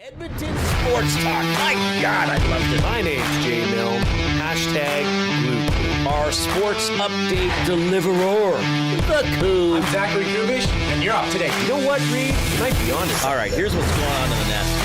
Edmonton Sports Talk. My God, I loved it. My name's Jay Milne. #Blue. Our sports update deliverer, the Coop. I'm Zachary Kubish, and you're up today. You know what, Reid? You might be honest. All right, here's what's going on in the nest.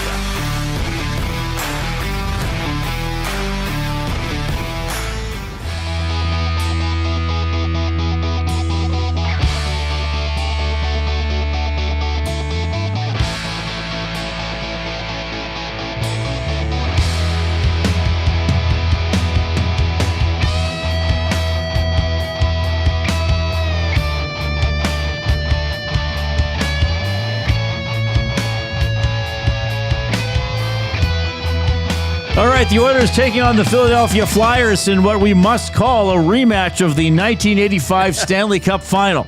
All right, the Oilers taking on the Philadelphia Flyers in what we must call a rematch of the 1985 Stanley Cup Final.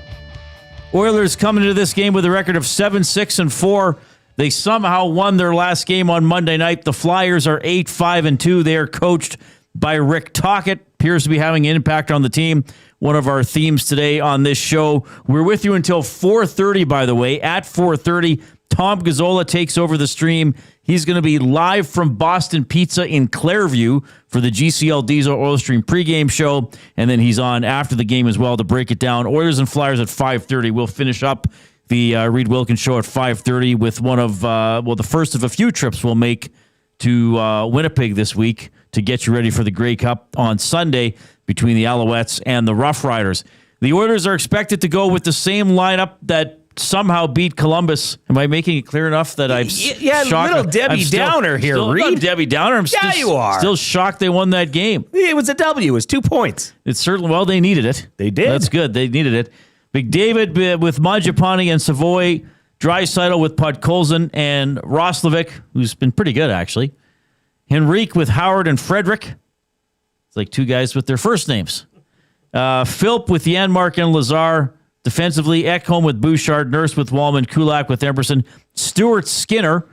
Oilers coming into this game with a record of 7-6-4. They somehow won their last game on Monday night. The Flyers are 8-5-2. They are coached by Rick Tocchet. Appears to be having an impact on the team. One of our themes today on this show. We're with you until 4:30, by the way. At 4:30, Tom Gazzola takes over the stream. He's going to be live from Boston Pizza in Clairview for the GCL Diesel Oilers Stream pregame show, and then he's on after the game as well to break it down. Oilers and Flyers at 5:30. We'll finish up the Reid Wilkins Show at 5:30 with one of, the first of a few trips we'll make to Winnipeg this week to get you ready for the Grey Cup on Sunday between the Alouettes and the Rough Riders. The Oilers are expected to go with the same lineup that somehow beat Columbus. Am I making it clear enough that I've shocked? Little Debbie Downer here, Reid. Not Debbie Downer. I'm you are. Still shocked they won that game. It was a W. It was 2 points. It's certainly, well, they needed it. They did. That's good. They needed it. McDavid with Mangiapane and Savoy, Draisaitl with Podkolzin and Roslovic, who's been pretty good, actually. Henrique with Howard and Frederick. It's like two guys with their first names. Philp with Janmark and Lazar. Defensively, Ekholm with Bouchard, Nurse with Wallman, Kulak with Emerson. Stuart Skinner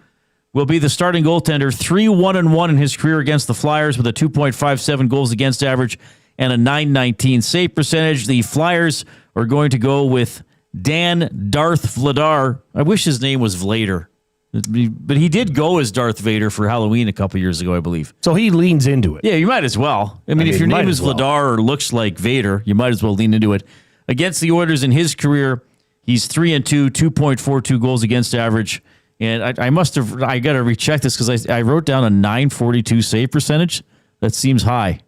will be the starting goaltender, 3-1-1 in his career against the Flyers with a 2.57 goals against average and a .919 save percentage. The Flyers are going to go with Dan Darth Vladar. I wish his name was Vlader, but he did go as Darth Vader for Halloween a couple years ago, I believe. So he leans into it. Yeah, you might as well. I mean if your name is Vladar or looks like Vader, you might as well lean into it. Against the Oilers in his career, he's 3-2, 2.42 goals against average. And I got to recheck this because I wrote down a .942 save percentage. That seems high.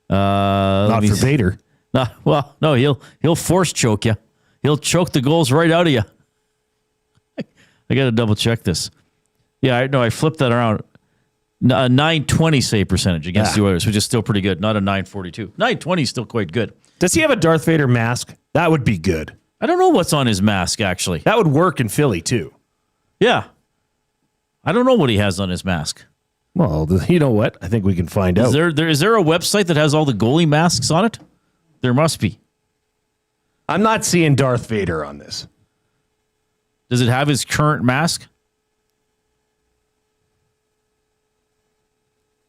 Not for Vader. No, he'll force choke you. He'll choke the goals right out of you. I got to double check this. Yeah, I flipped that around. A .920 save percentage against the Oilers, which is still pretty good. Not a .942. .920 is still quite good. Does he have a Darth Vader mask? That would be good. I don't know what's on his mask, actually. That would work in Philly, too. Yeah. I don't know what he has on his mask. Well, you know what? I think we can find out. Is there a website that has all the goalie masks on it? There must be. I'm not seeing Darth Vader on this. Does it have his current mask?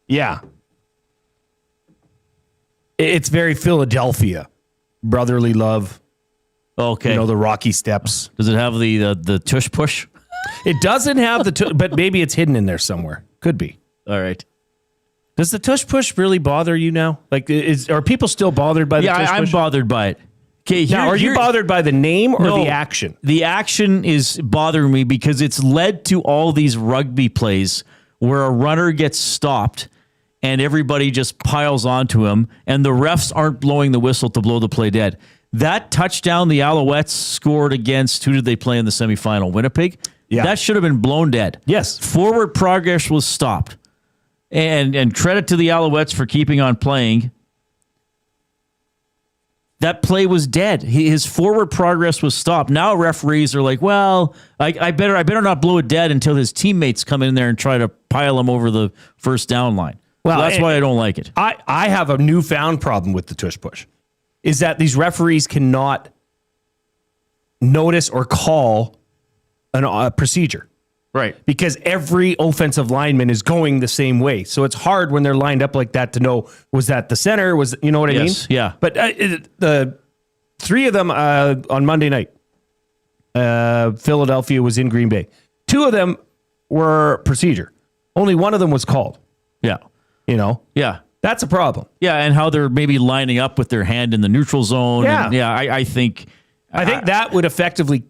Yeah. It's very Philadelphia. Brotherly love. Okay. You know, the Rocky Steps. Does it have the tush push? It doesn't have the but maybe it's hidden in there somewhere. Could be. All right. Does the tush push really bother you now? Like, are people still bothered by the tush push? Yeah, I'm bothered by it. Okay, now, are you bothered by the name or the action? The action is bothering me because it's led to all these rugby plays where a runner gets stopped and everybody just piles onto him, and the refs aren't blowing the whistle to blow the play dead. That touchdown the Alouettes scored against, who did they play in the semifinal? Winnipeg? Yeah. That should have been blown dead. Yes. Forward progress was stopped. And credit to the Alouettes for keeping on playing. That play was dead. His forward progress was stopped. Now referees are like, well, I better not blow it dead until his teammates come in there and try to pile him over the first down line. Well, so that's why I don't like it. I have a newfound problem with the tush push, is that these referees cannot notice or call a procedure. Right. Because every offensive lineman is going the same way. So it's hard when they're lined up like that to know, was that the center? You know what I mean? Yeah. But the three of them on Monday night, Philadelphia was in Green Bay. Two of them were procedure. Only one of them was called. Yeah. Yeah. That's a problem. Yeah, and how they're maybe lining up with their hand in the neutral zone. Yeah. And I think that would effectively,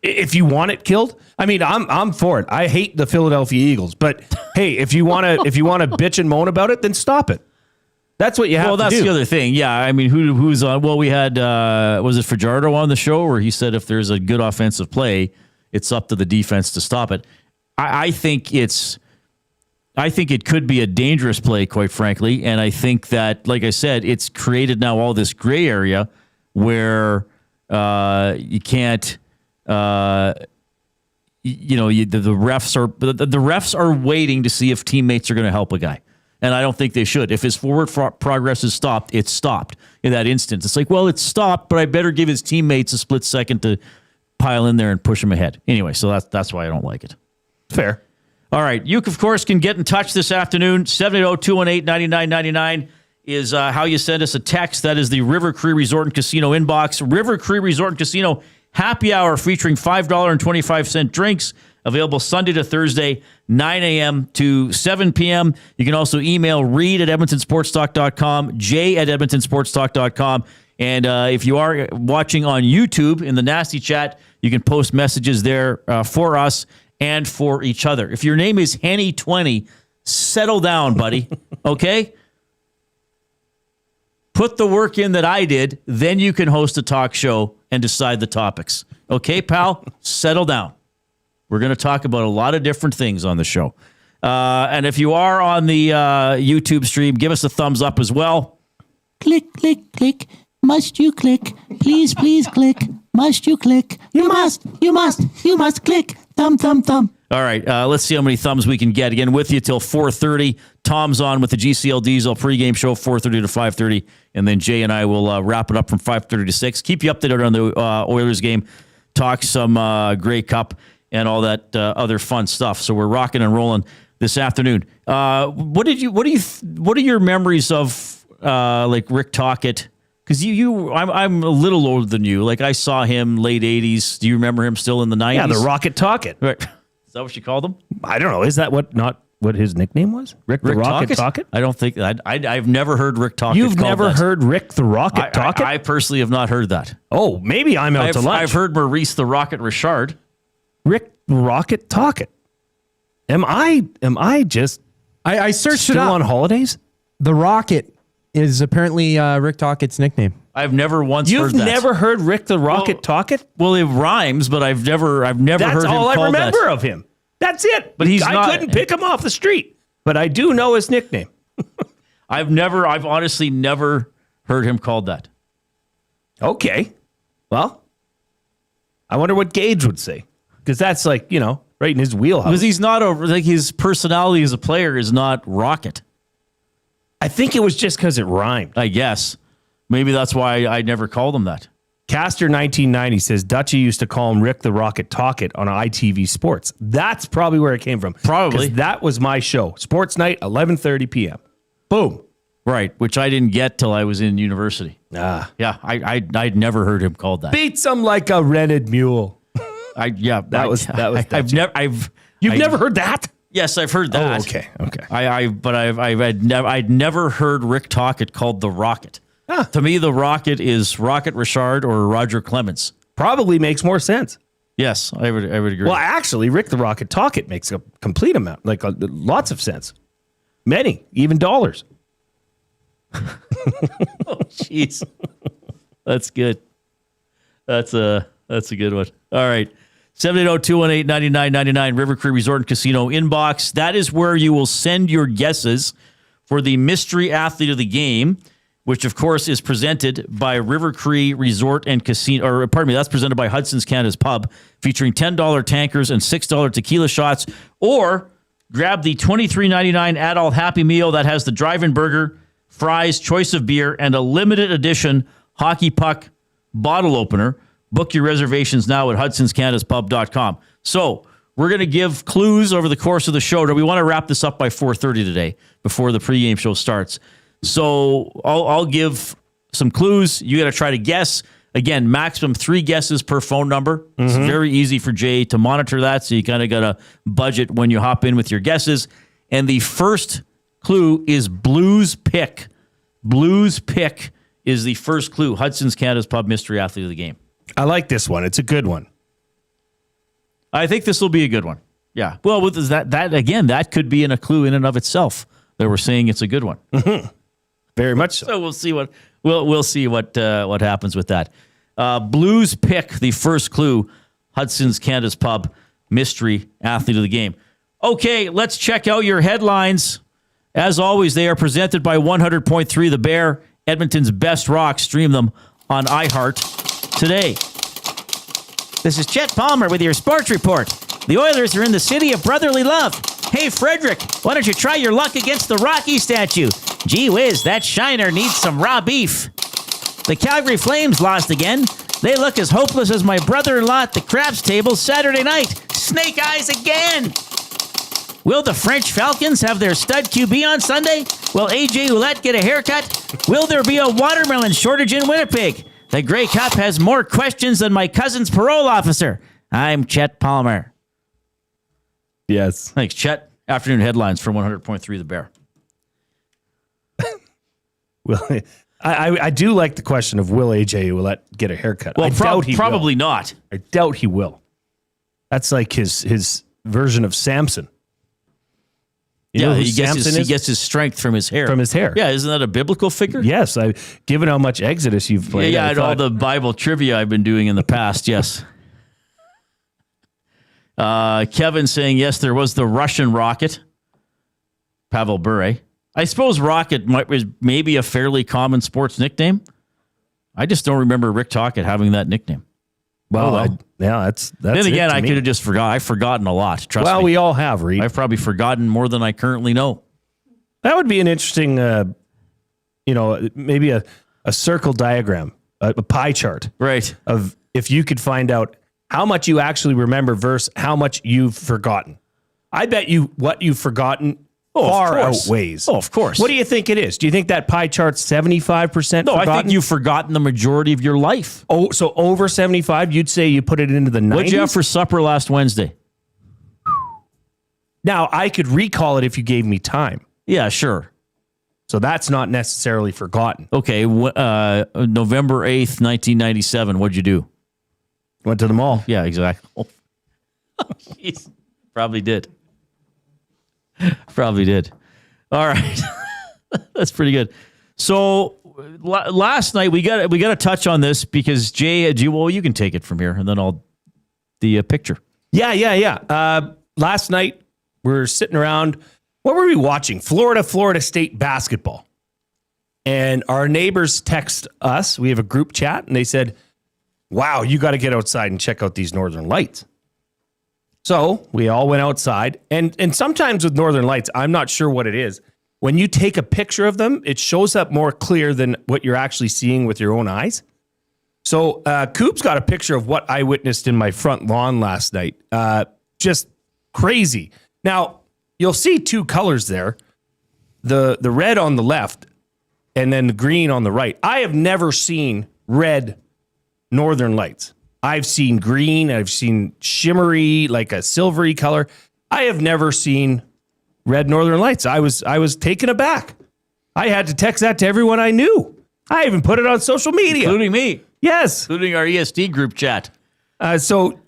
if you want it killed. I mean, I'm for it. I hate the Philadelphia Eagles, but hey, if you want to bitch and moan about it, then stop it. That's what you have to do. Well, that's the other thing. Yeah, I mean, who's on? Well, we had was it Fajardo on the show where he said if there's a good offensive play, it's up to the defense to stop it. I think it could be a dangerous play, quite frankly, and I think that, like I said, it's created now all this gray area where you can't. The refs are waiting to see if teammates are going to help a guy. And I don't think they should. If his forward progress is stopped, it's stopped in that instance. It's like, well, it's stopped, but I better give his teammates a split second to pile in there and push him ahead. Anyway, so that's why I don't like it. Fair. All right. You, of course, can get in touch this afternoon. 780-218-9999 is how you send us a text. That is the River Cree Resort and Casino inbox. River Cree Resort and Casino happy hour featuring $5.25 drinks. Available Sunday to Thursday, 9 a.m. to 7 p.m. You can also email Reid at edmontonsportstalk.com, Jay at edmontonsportstalk.com. And if you are watching on YouTube in the Nasty Chat, you can post messages there for us and for each other. If your name is Henny20, settle down, buddy. Okay? Put the work in that I did, then you can host a talk show and decide the topics. Okay, pal? Settle down. We're going to talk about a lot of different things on the show. And if you are on the YouTube stream, give us a thumbs up as well. Click, click, click. Must you click? Please, please click. Must you click? You must click. Thumb, thumb, thumb. All right, let's see how many thumbs we can get. Again, with you till 4:30. Tom's on with the GCL Diesel pregame show, 4:30 to 5:30. And then Jay and I will wrap it up from 5:30 to 6. Keep you updated on the Oilers game. Talk some Grey Cup and all that other fun stuff. So we're rocking and rolling this afternoon. What are your memories of like Rick Tocchet? Because I'm a little older than you. Like I saw him late 80s. Do you remember him still in the 90s? Yeah, the Rocket Tocchet. Right. Is that what you called him? I don't know. Is that not what his nickname was? Rick the Rocket Tocchet? I don't think I've never heard Rick Tocchet. You've never heard Rick the Rocket Tocchet? I personally have not heard that. Oh, maybe I'm out to lunch. I've heard Maurice the Rocket Richard. Rick the Rocket Tocchet. Am I just I searched still it up. on holidays? The Rocket is apparently Rick Tocchet's nickname. I've never once You've heard that. You've never heard Rick the Rocket Tocchet? Well, it rhymes, but I've never heard him called that. That's all I remember of him. That's it. But I couldn't pick him off the street, but I do know his nickname. I've honestly never heard him called that. Okay. Well, I wonder what Gage would say. Because that's like, right in his wheelhouse. Because he's not his personality as a player is not Rocket. I think it was just because it rhymed. I guess. Maybe that's why I never called him that. Caster 1990 says Dutchie used to call him Rick the Rocket Tocchet on ITV Sports. That's probably where it came from. Probably. Because that was my show. Sports night, 11:30 p.m. Boom. Right, which I didn't get till I was in university. Ah. Yeah, I'd never heard him called that. Beats him like a rented mule. That was I've never heard that? Yes, I've heard that. Oh, okay. I'd never heard Rick Tocchet called the Rocket. Huh. To me, the Rocket is Rocket Richard or Roger Clemens. Probably makes more sense. Yes, I would agree. Well, actually, Rick the Rocket Tocchet makes a complete amount, like lots of sense. Many, even dollars. Oh, jeez. That's good. That's a good one. All right. 780-218-9999 River Cree Resort and Casino inbox. That is where you will send your guesses for the mystery athlete of the game, which of course is presented by River Cree Resort and Casino, or pardon me, that's presented by Hudson's Canada's Pub, featuring $10 tankers and $6 tequila shots. Or grab the $23.99 adult Happy Meal that has the drive-in burger, fries, choice of beer, and a limited edition hockey puck bottle opener. Book your reservations now at hudsonscanadaspub.com. So we're going to give clues over the course of the show. We want to wrap this up by 4:30 today before the pregame show starts. So I'll give some clues. You got to try to guess. Again, maximum 3 guesses per phone number. It's very easy for Jay to monitor that, so you kind of got a budget when you hop in with your guesses. And the first clue is Blues Pick. Blues Pick is the first clue. Hudson's Canada's Pub Mystery Athlete of the Game. I like this one. It's a good one. I think this will be a good one. Yeah. Well, with that could be a clue in and of itself that we're saying it's a good one. Very much so. So we'll see what happens with that. Blues Pick, the first clue. Hudson's Canada's Pub Mystery Athlete of the Game. Okay, let's check out your headlines. As always, they are presented by 100.3 The Bear, Edmonton's best rock. Stream them on iHeart today. This is Chet Palmer with your sports report. The Oilers are in the city of brotherly love. Hey, Frederick, why don't you try your luck against the Rocky statue? Gee whiz, that shiner needs some raw beef. The Calgary Flames lost again. They look as hopeless as my brother-in-law at the craps table Saturday night. Snake eyes again. Will the French Falcons have their stud QB on Sunday? Will AJ Ouellette get a haircut? Will there be a watermelon shortage in Winnipeg? The Grey Cup has more questions than my cousin's parole officer. I'm Chet Palmer. Yes. Thanks, Chet. Afternoon headlines for 100.3 The Bear. Well, I do like the question of will AJ Ouellette get a haircut? Well, I doubt he probably will. not. I doubt he will. That's like his version of Samson. You know who he Samson is? gets his strength from his hair. From his hair. Yeah, isn't that a biblical figure? Yes, given how much Exodus you've played. Yeah, all the Bible trivia I've been doing in the past, yes. Kevin saying, yes, there was the Russian rocket. Pavel Bure. I suppose rocket was maybe a fairly common sports nickname. I just don't remember Rick Tocchet having that nickname. Well, that's then again, I could have just forgot. I've forgotten a lot. Trust me. Well, we all have, Reid. I've probably forgotten more than I currently know. That would be an interesting, maybe a circle diagram, a pie chart, right? Of if you could find out how much you actually remember versus how much you've forgotten. I bet you what you've forgotten far outweighs. Oh, of course. What do you think it is? Do you think that pie chart's 75% forgotten? No, I think you've forgotten the majority of your life. Oh, so over 75, you'd say you put it into the 90s? What'd you have for supper last Wednesday? Now, I could recall it if you gave me time. Yeah, sure. So that's not necessarily forgotten. Okay, November 8th, 1997, what'd you do? Went to the mall. Yeah, exactly. Oh, jeez. Probably did. Probably did. All right. That's pretty good. So last night we got to touch on this because Jay, well, you can take it from here and then the picture. Yeah. Last night we're sitting around. What were we watching? Florida State basketball. And our neighbors text us. We have a group chat and they said, wow, you got to get outside and check out these northern lights. So we all went outside, and sometimes with northern lights, I'm not sure what it is. When you take a picture of them, it shows up more clear than what you're actually seeing with your own eyes. So Coop's got a picture of what I witnessed in my front lawn last night. Just crazy. Now, you'll see 2 colors there, the red on the left and then the green on the right. I have never seen red northern lights. I've seen green. I've seen shimmery, like a silvery color. I have never seen red northern lights. I was taken aback. I had to text that to everyone I knew. I even put it on social media. Including me. Yes. Including our ESD group chat. So,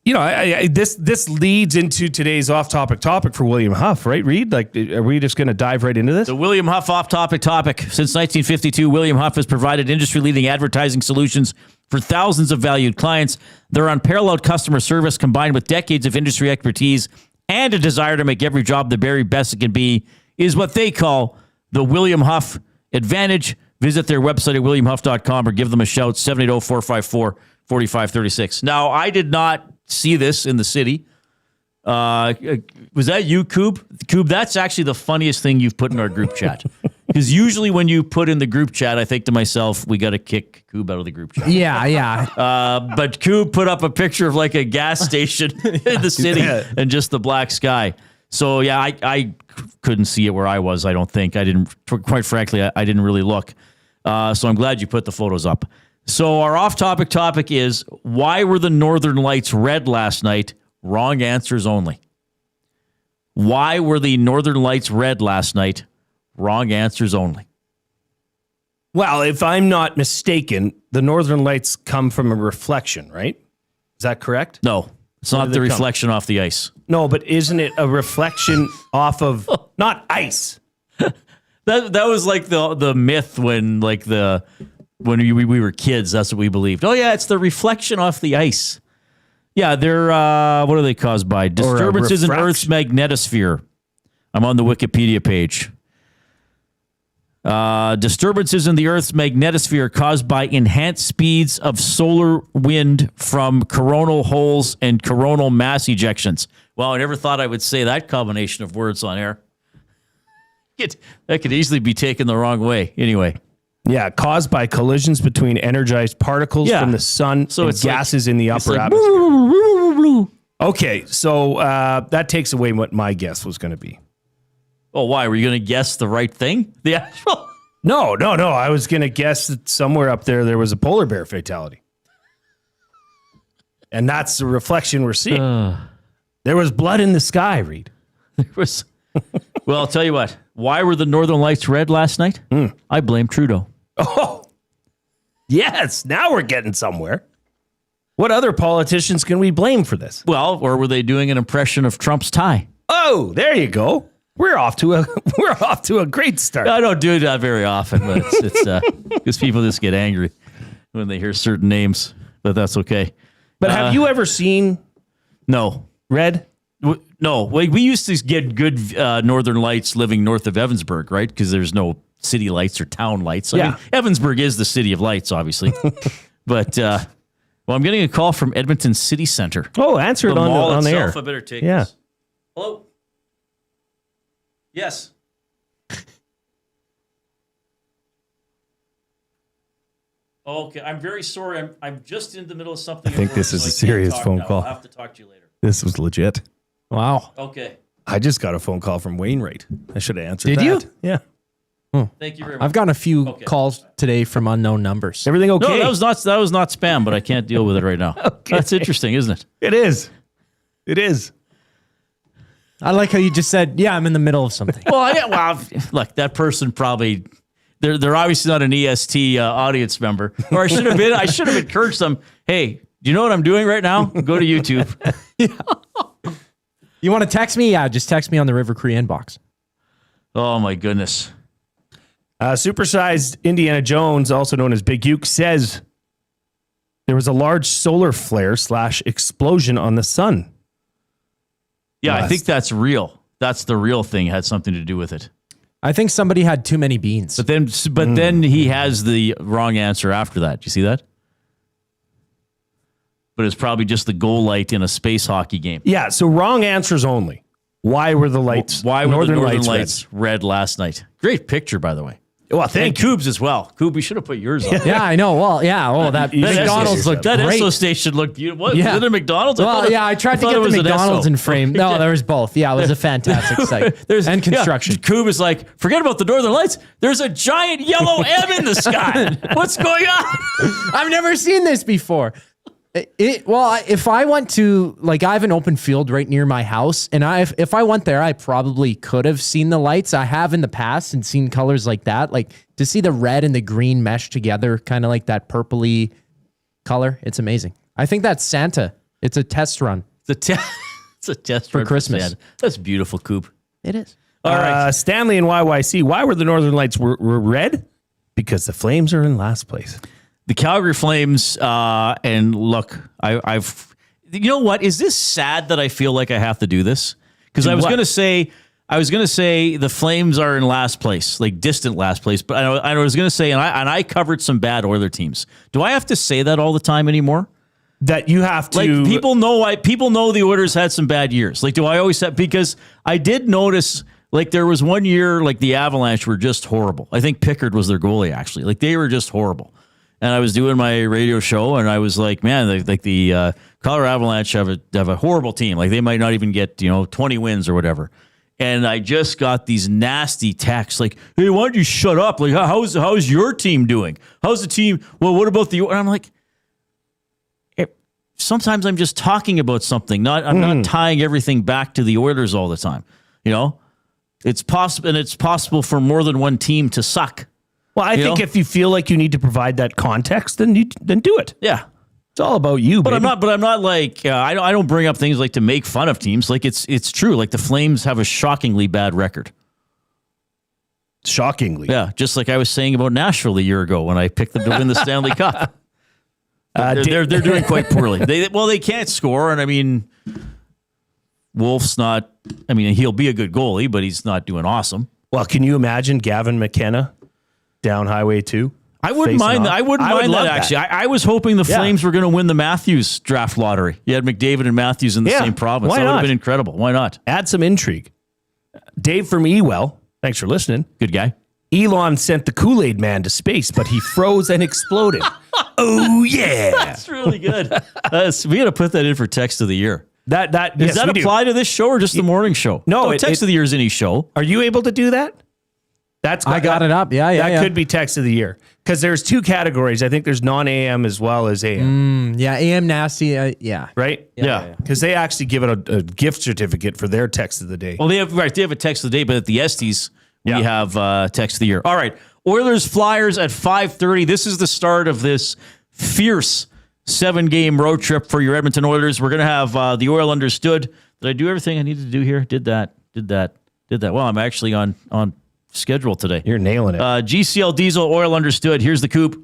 this leads into today's off-topic topic for William Huff, right, Reid? Like, are we just going to dive right into this? The William Huff off-topic topic. Since 1952, William Huff has provided industry-leading advertising solutions for thousands of valued clients. Their unparalleled customer service, combined with decades of industry expertise and a desire to make every job the very best it can be, is what they call the William Huff advantage. Visit their website at williamhuff.com or give them a shout, 780-454-4536. Now, I did not see this in the city. Was that you, Coob? Coob, that's actually the funniest thing you've put in our group chat. Because usually when you put in the group chat, I think to myself, we got to kick Coob out of the group chat. Yeah. But Coob put up a picture of like a gas station in the city and just the black sky. So yeah, I couldn't see it where I was. I don't think I didn't. Quite frankly, I didn't really look. So I'm glad you put the photos up. So our off-topic topic is, why were the Northern Lights red last night? Wrong answers only. Why were the Northern Lights red last night? Wrong answers only. Well, if I'm not mistaken, the Northern Lights come from a reflection, right? Is that correct? No, it's not did the they come? reflection off the ice. No, but isn't it a reflection off of not ice? That was like the myth when we were kids. That's what we believed. Oh yeah, it's the reflection off the ice. Yeah, they're what are they caused by? Disturbances in Earth's magnetosphere. I'm on the Wikipedia page. Disturbances in the Earth's magnetosphere caused by enhanced speeds of solar wind from coronal holes and coronal mass ejections. Wow, I never thought I would say that combination of words on air. That could easily be taken the wrong way. Anyway. Yeah, caused by collisions between energized particles from the sun and gases in the upper atmosphere. Okay, so that takes away what my guess was going to be. Oh, why? Were you going to guess the right thing? The actual? No. I was going to guess that somewhere up there was a polar bear fatality. And that's the reflection we're seeing. There was blood in the sky, Reid. There was. Well, I'll tell you what. Why were the Northern Lights red last night? I blame Trudeau. Oh, yes. Now we're getting somewhere. What other politicians can we blame for this? Well, or were they doing an impression of Trump's tie? Oh, there you go. We're off to a great start. I don't do that very often, but it's because people just get angry when they hear certain names. But that's okay. But have you ever seen No. red? No. We used to get good Northern Lights living north of Evansburg, right? Because there's no city lights or town lights. I mean, Evansburg is the city of lights, obviously. But I'm getting a call from Edmonton City Center. Oh, answer it on the air. I better take Yeah. this. Hello? Yes. Okay, I'm very sorry. I'm just in the middle of something. I think this is a serious phone call. I'll have to talk to you later. This was legit. Wow. Okay. I just got a phone call from Wainwright. I should have answered Did that. you? Yeah. Thank you very much. I've gotten a few calls today from unknown numbers. Everything okay? No, that was not spam, but I can't deal with it right now. That's interesting, isn't it? It is. It is. I like how you just said, yeah, I'm in the middle of something. Well, look, that person probably they're obviously not an EST audience member. Or I should have encouraged them. Hey, do you know what I'm doing right now? Go to YouTube. You want to text me? Yeah, just text me on the River Cree inbox. Oh my goodness. Supersized Indiana Jones, also known as Big Uke, says there was a large solar flare / explosion on the sun. Yeah, I think that's real. That's the real thing. It had something to do with it. I think somebody had too many beans. But then he has the wrong answer after that. Do you see that? But it's probably just the goal light in a space hockey game. Yeah, so wrong answers only. Why were the lights? Why were the Northern Lights Lights red last night? Great picture, by the way. Well, And thank you. Coobs as well. Coob, we should have put yours on. Yeah, I know. Well, yeah. Oh, that McDonald's looked That great. Esso station looked beautiful. What? Yeah. Was it a McDonald's? Well, yeah, I tried to thought get it the was an McDonald's Esso. in frame. No, there was both. Yeah, it was a fantastic site. And construction. Yeah, Coob is like, forget about the Northern Lights. There's a giant yellow M in the sky. What's going on? I've never seen this before. If I went to, like, I have an open field right near my house, and if I went there, I probably could have seen the lights. I have in the past and seen colors like that, like to see the red and the green mesh together, kind of like that purpley color. It's amazing. I think that's Santa. It's a test run. It's a test For run Christmas. Santa. That's beautiful, Coob. It is. All right. Stanley and YYC. Why were the Northern Lights were red? Because the Flames are in last place. The Calgary Flames, and look, I've, you know what? Is this sad that I feel like I have to do this? Because I was going to say the Flames are in last place, like distant last place. But I was going to say, and I covered some bad Oiler teams. Do I have to say that all the time anymore? That you have to. Like people know the Oilers had some bad years. Like, do I always have? Because I did notice. Like, there was one year, like, the Avalanche were just horrible. I think Pickard was their goalie, actually. Like, they were just horrible. And I was doing my radio show, and I was like, man, the Colorado Avalanche have a horrible team. Like, they might not even get, 20 wins or whatever. And I just got these nasty texts like, hey, why don't you shut up? Like, how's your team doing? How's the team? Well, what about the... And I'm like, sometimes I'm just talking about something. I'm not tying everything back to the Oilers all the time. You know? It's possible, and it's possible for more than one team to suck. Well, I think if you feel like you need to provide that context, then do it. Yeah. It's all about you, But baby. I'm not like I don't bring up things like to make fun of teams. Like it's true. Like the Flames have a shockingly bad record. Shockingly. Yeah, just like I was saying about Nashville a year ago when I picked them to win the Stanley Cup. They're doing quite poorly. They can't score, and I mean, Wolf's not. I mean, he'll be a good goalie, but he's not doing awesome. Well, can you imagine Gavin McKenna down Highway 2? I wouldn't mind that. I wouldn't mind that, actually. I was hoping the Flames were going to win the Matthews draft lottery. You had McDavid and Matthews in the same province. Why That would not? have been incredible. Why not? Add some intrigue. Dave from Ewell, thanks for listening. Good guy. Elon sent the Kool-Aid man to space, but he froze and exploded. Oh, yeah. That's really good. We got to put that in for text of the year. Does Does that apply to this show or just the morning show? No, text of the year is any show. Are you able to do that? I got it up. Yeah. That could be text of the year. Because there's two categories. I think there's non-AM as well as AM. Yeah, AM nasty. Yeah. Right? Yeah. Because they actually give it a gift certificate for their text of the day. Well, they have a text of the day, but at the Estes, we have text of the year. All right. Oilers Flyers at 5:30. This is the start of this fierce 7-game road trip for your Edmonton Oilers. We're going to have the Oil Understood. Did I do everything I needed to do here? Did that. Well, I'm actually on schedule today. You're nailing it. GCL Diesel, Oil Understood. Here's the coop.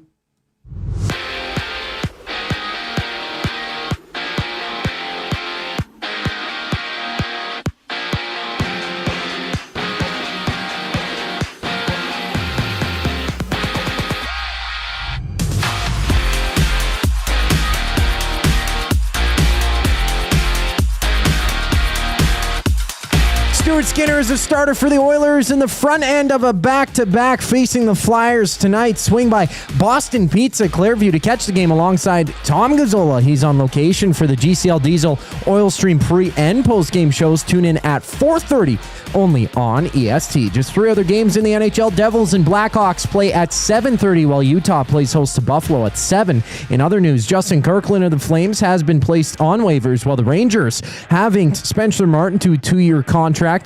Stuart Skinner is a starter for the Oilers in the front end of a back-to-back facing the Flyers tonight. Swing by Boston Pizza Clearview to catch the game alongside Tom Gazzola. He's on location for the GCL Diesel Oil Stream pre- and post-game shows. Tune in at 4:30 only on EST. Just 3 other games in the NHL. Devils and Blackhawks play at 7:30 while Utah plays host to Buffalo at 7. In other news, Justin Kirkland of the Flames has been placed on waivers while the Rangers have inked Spencer Martin to a 2-year contract.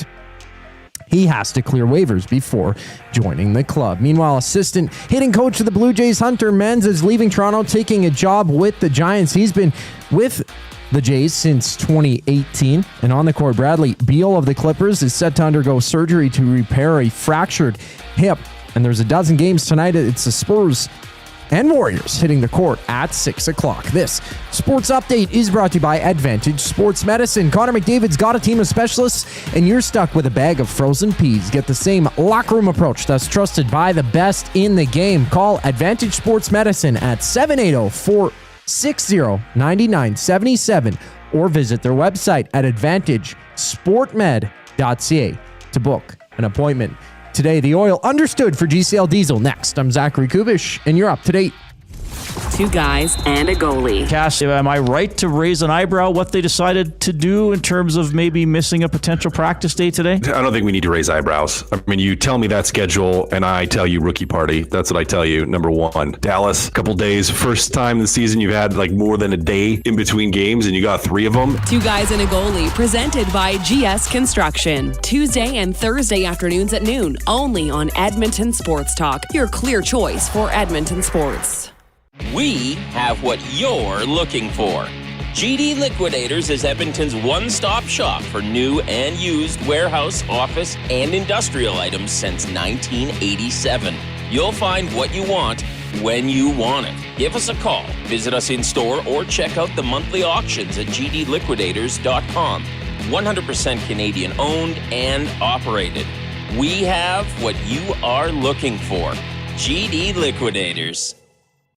He has to clear waivers before joining the club. Meanwhile, assistant hitting coach of the Blue Jays, Hunter Menz, is leaving Toronto, taking a job with the Giants. He's been with the Jays since 2018. And on the court, Bradley Beal of the Clippers is set to undergo surgery to repair a fractured hip. And there's a dozen games tonight. It's the Spurs and Warriors hitting the court at 6 o'clock. This sports update is brought to you by Advantage Sports Medicine. Connor McDavid's got a team of specialists, and you're stuck with a bag of frozen peas. Get the same locker room approach that's trusted by the best in the game. Call Advantage Sports Medicine at 780-460-9977 or visit their website at advantagesportmed.ca to book an appointment. Today, the Oil Understood for GCL Diesel. Next, I'm Zachary Kubish, and you're up to date. 2 guys and a goalie. Cass, am I right to raise an eyebrow what they decided to do in terms of maybe missing a potential practice day today? I don't think we need to raise eyebrows. I mean, you tell me that schedule, and I tell you rookie party. That's what I tell you. Number 1, Dallas, couple days. First time this season you've had like more than a day in between games, and you got 3 of them. 2 guys and a goalie, presented by GS Construction. Tuesday and Thursday afternoons at noon, only on Edmonton Sports Talk. Your clear choice for Edmonton sports. We have what you're looking for. GD Liquidators is Edmonton's one-stop shop for new and used warehouse, office, and industrial items since 1987. You'll find what you want when you want it. Give us a call, visit us in store, or check out the monthly auctions at gdliquidators.com. 100% Canadian owned and operated. We have what you are looking for. GD Liquidators.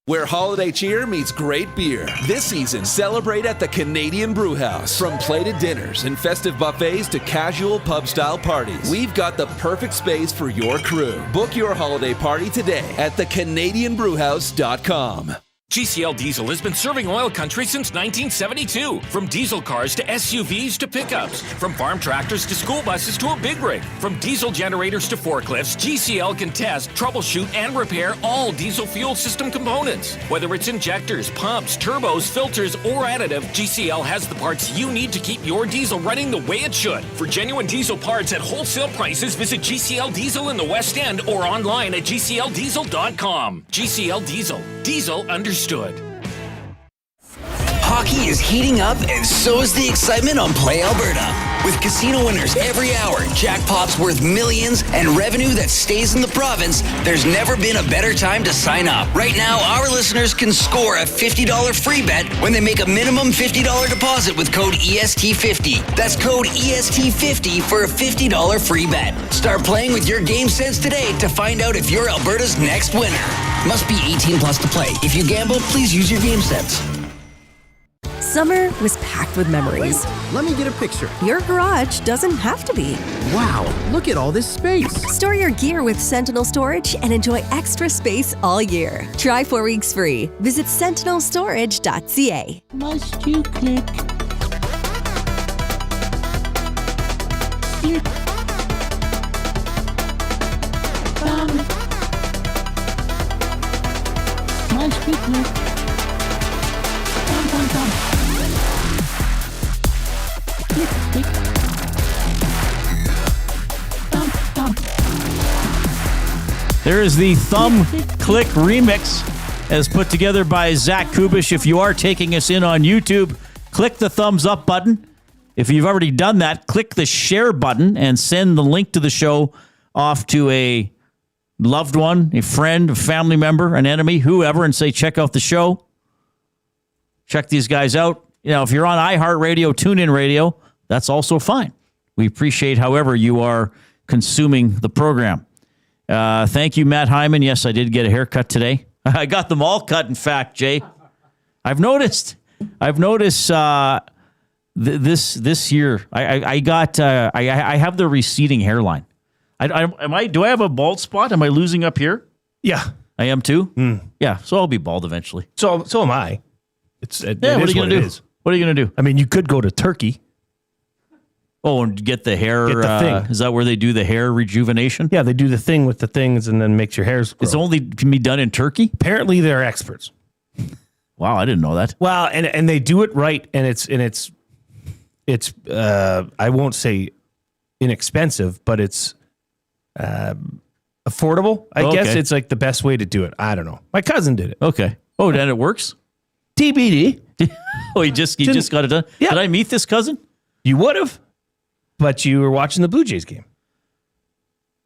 Where holiday cheer meets great beer. This season, celebrate at the Canadian Brewhouse. From plated dinners and festive buffets to casual pub-style parties, we've got the perfect space for your crew. Book your holiday party today at thecanadianbrewhouse.com. GCL Diesel has been serving oil country since 1972. From diesel cars to SUVs to pickups. From farm tractors to school buses to a big rig. From diesel generators to forklifts, GCL can test, troubleshoot, and repair all diesel fuel system components. Whether it's injectors, pumps, turbos, filters, or additive, GCL has the parts you need to keep your diesel running the way it should. For genuine diesel parts at wholesale prices, visit GCL Diesel in the West End or online at gcldiesel.com. GCL Diesel. Diesel understood. Hockey is heating up, and so is the excitement on Play Alberta. With casino winners every hour, jackpots worth millions, and revenue that stays in the province, there's never been a better time to sign up. Right now, our listeners can score a $50 free bet when they make a minimum $50 deposit with code EST50. That's code EST50 for a $50 free bet. Start playing with your game sense today to find out if you're Alberta's next winner. Must be 18 plus to play. If you gamble, please use your game sense. Summer was packed with memories. Let me get a picture. Your garage doesn't have to be. Wow, look at all this space. Store your gear with Sentinel Storage and enjoy extra space all year. Try 4 weeks free. Visit sentinelstorage.ca. Must you click? Click. Must you click? There is the Thumb Click remix as put together by Zach Kubish. If you are taking us in on YouTube, click the thumbs up button. If you've already done that, click the share button and send the link to the show off to a loved one, a friend, a family member, an enemy, whoever, and say, check out the show. Check these guys out. You know, if you're on iHeartRadio, TuneIn Radio, that's also fine. We appreciate however you are consuming the program. Thank you, Matt Hyman. Yes, I did get a haircut today. I got them all cut, in fact, Jay. I've noticed this year, I have the receding hairline. Do I have a bald spot? Am I losing up here? Yeah. I am too? Yeah, so I'll be bald eventually. So am I. What are you going to do? What are you going to do? I mean, you could go to Turkey. Oh, and get the hair. Get the thing. Is that where they do the hair rejuvenation? Yeah, they do the thing with the things and then makes your hairs grow. It's only can be done in Turkey? Apparently, they're experts. Wow, I didn't know that. Well, and they do it right, and it's I won't say inexpensive, but it's affordable. I guess it's like the best way to do it. I don't know. My cousin did it. Okay. Oh, then it works? TBD. Oh, he just got it done? Yeah. Did I meet this cousin? You would have, but you were watching the Blue Jays game.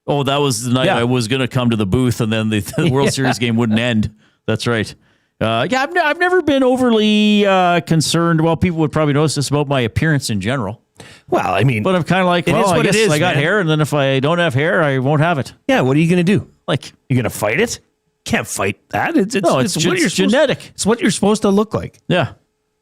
Oh, that was the night I was going to come to the booth, and then the World Series game wouldn't end. That's right. I've never been overly concerned. Well, people would probably notice this about my appearance in general. Well, I mean, but I'm kind of like, I guess I got hair, and then if I don't have hair, I won't have it. Yeah, what are you going to do? Like, you're going to fight it? Can't fight that. It's genetic. It's what you're supposed to look like. Yeah.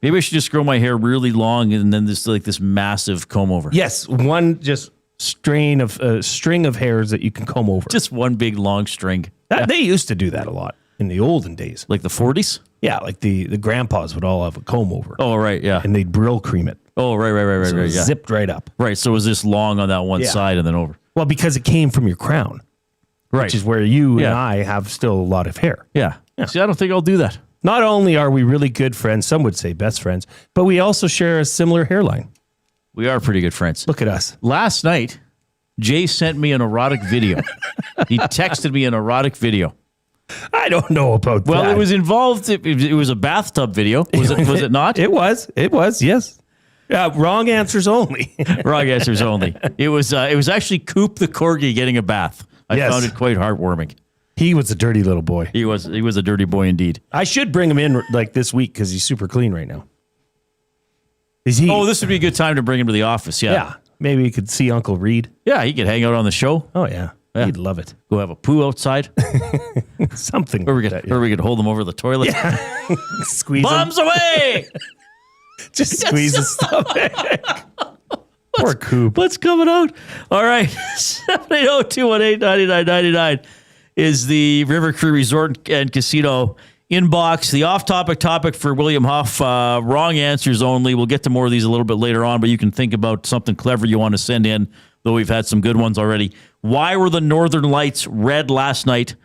Maybe I should just grow my hair really long and then this massive comb over. Yes, one just string of hairs that you can comb over. Just one big long string. They used to do that a lot in the olden days. Like the 40s? Yeah, like the grandpas would all have a comb over. Oh, right, yeah. And they'd Brill cream it. Oh, right, yeah. Zipped right up. Right, so it was this long on that one side and then over. Well, because it came from your crown. Right. Which is where you and I have still a lot of hair. Yeah. See, I don't think I'll do that. Not only are we really good friends, some would say best friends, but we also share a similar hairline. We are pretty good friends. Look at us. Last night, Jay sent me an erotic video. He texted me an erotic video. I don't know about that. Well, it was involved. It was a bathtub video. Was it not? It was. Yes. Wrong answers only. Wrong answers only. It was actually Coop the Corgi getting a bath. I found it quite heartwarming. He was a dirty little boy. He was a dirty boy indeed. I should bring him in like this week because he's super clean right now. Oh, this would be a good time to bring him to the office. Yeah. Maybe you could see Uncle Reid. Yeah, he could hang out on the show. Oh yeah. He'd love it. Go have a poo outside. Something. Or we could hold him over the toilet. Yeah. Squeeze bombs away. Just squeeze his stomach. Poor Coop. What's coming out? All right. 780-218-9999 is the River Cree Resort and Casino inbox. The off-topic topic for William Huff, wrong answers only. We'll get to more of these a little bit later on, but you can think about something clever you want to send in, though we've had some good ones already. Why were the Northern Lights red last night?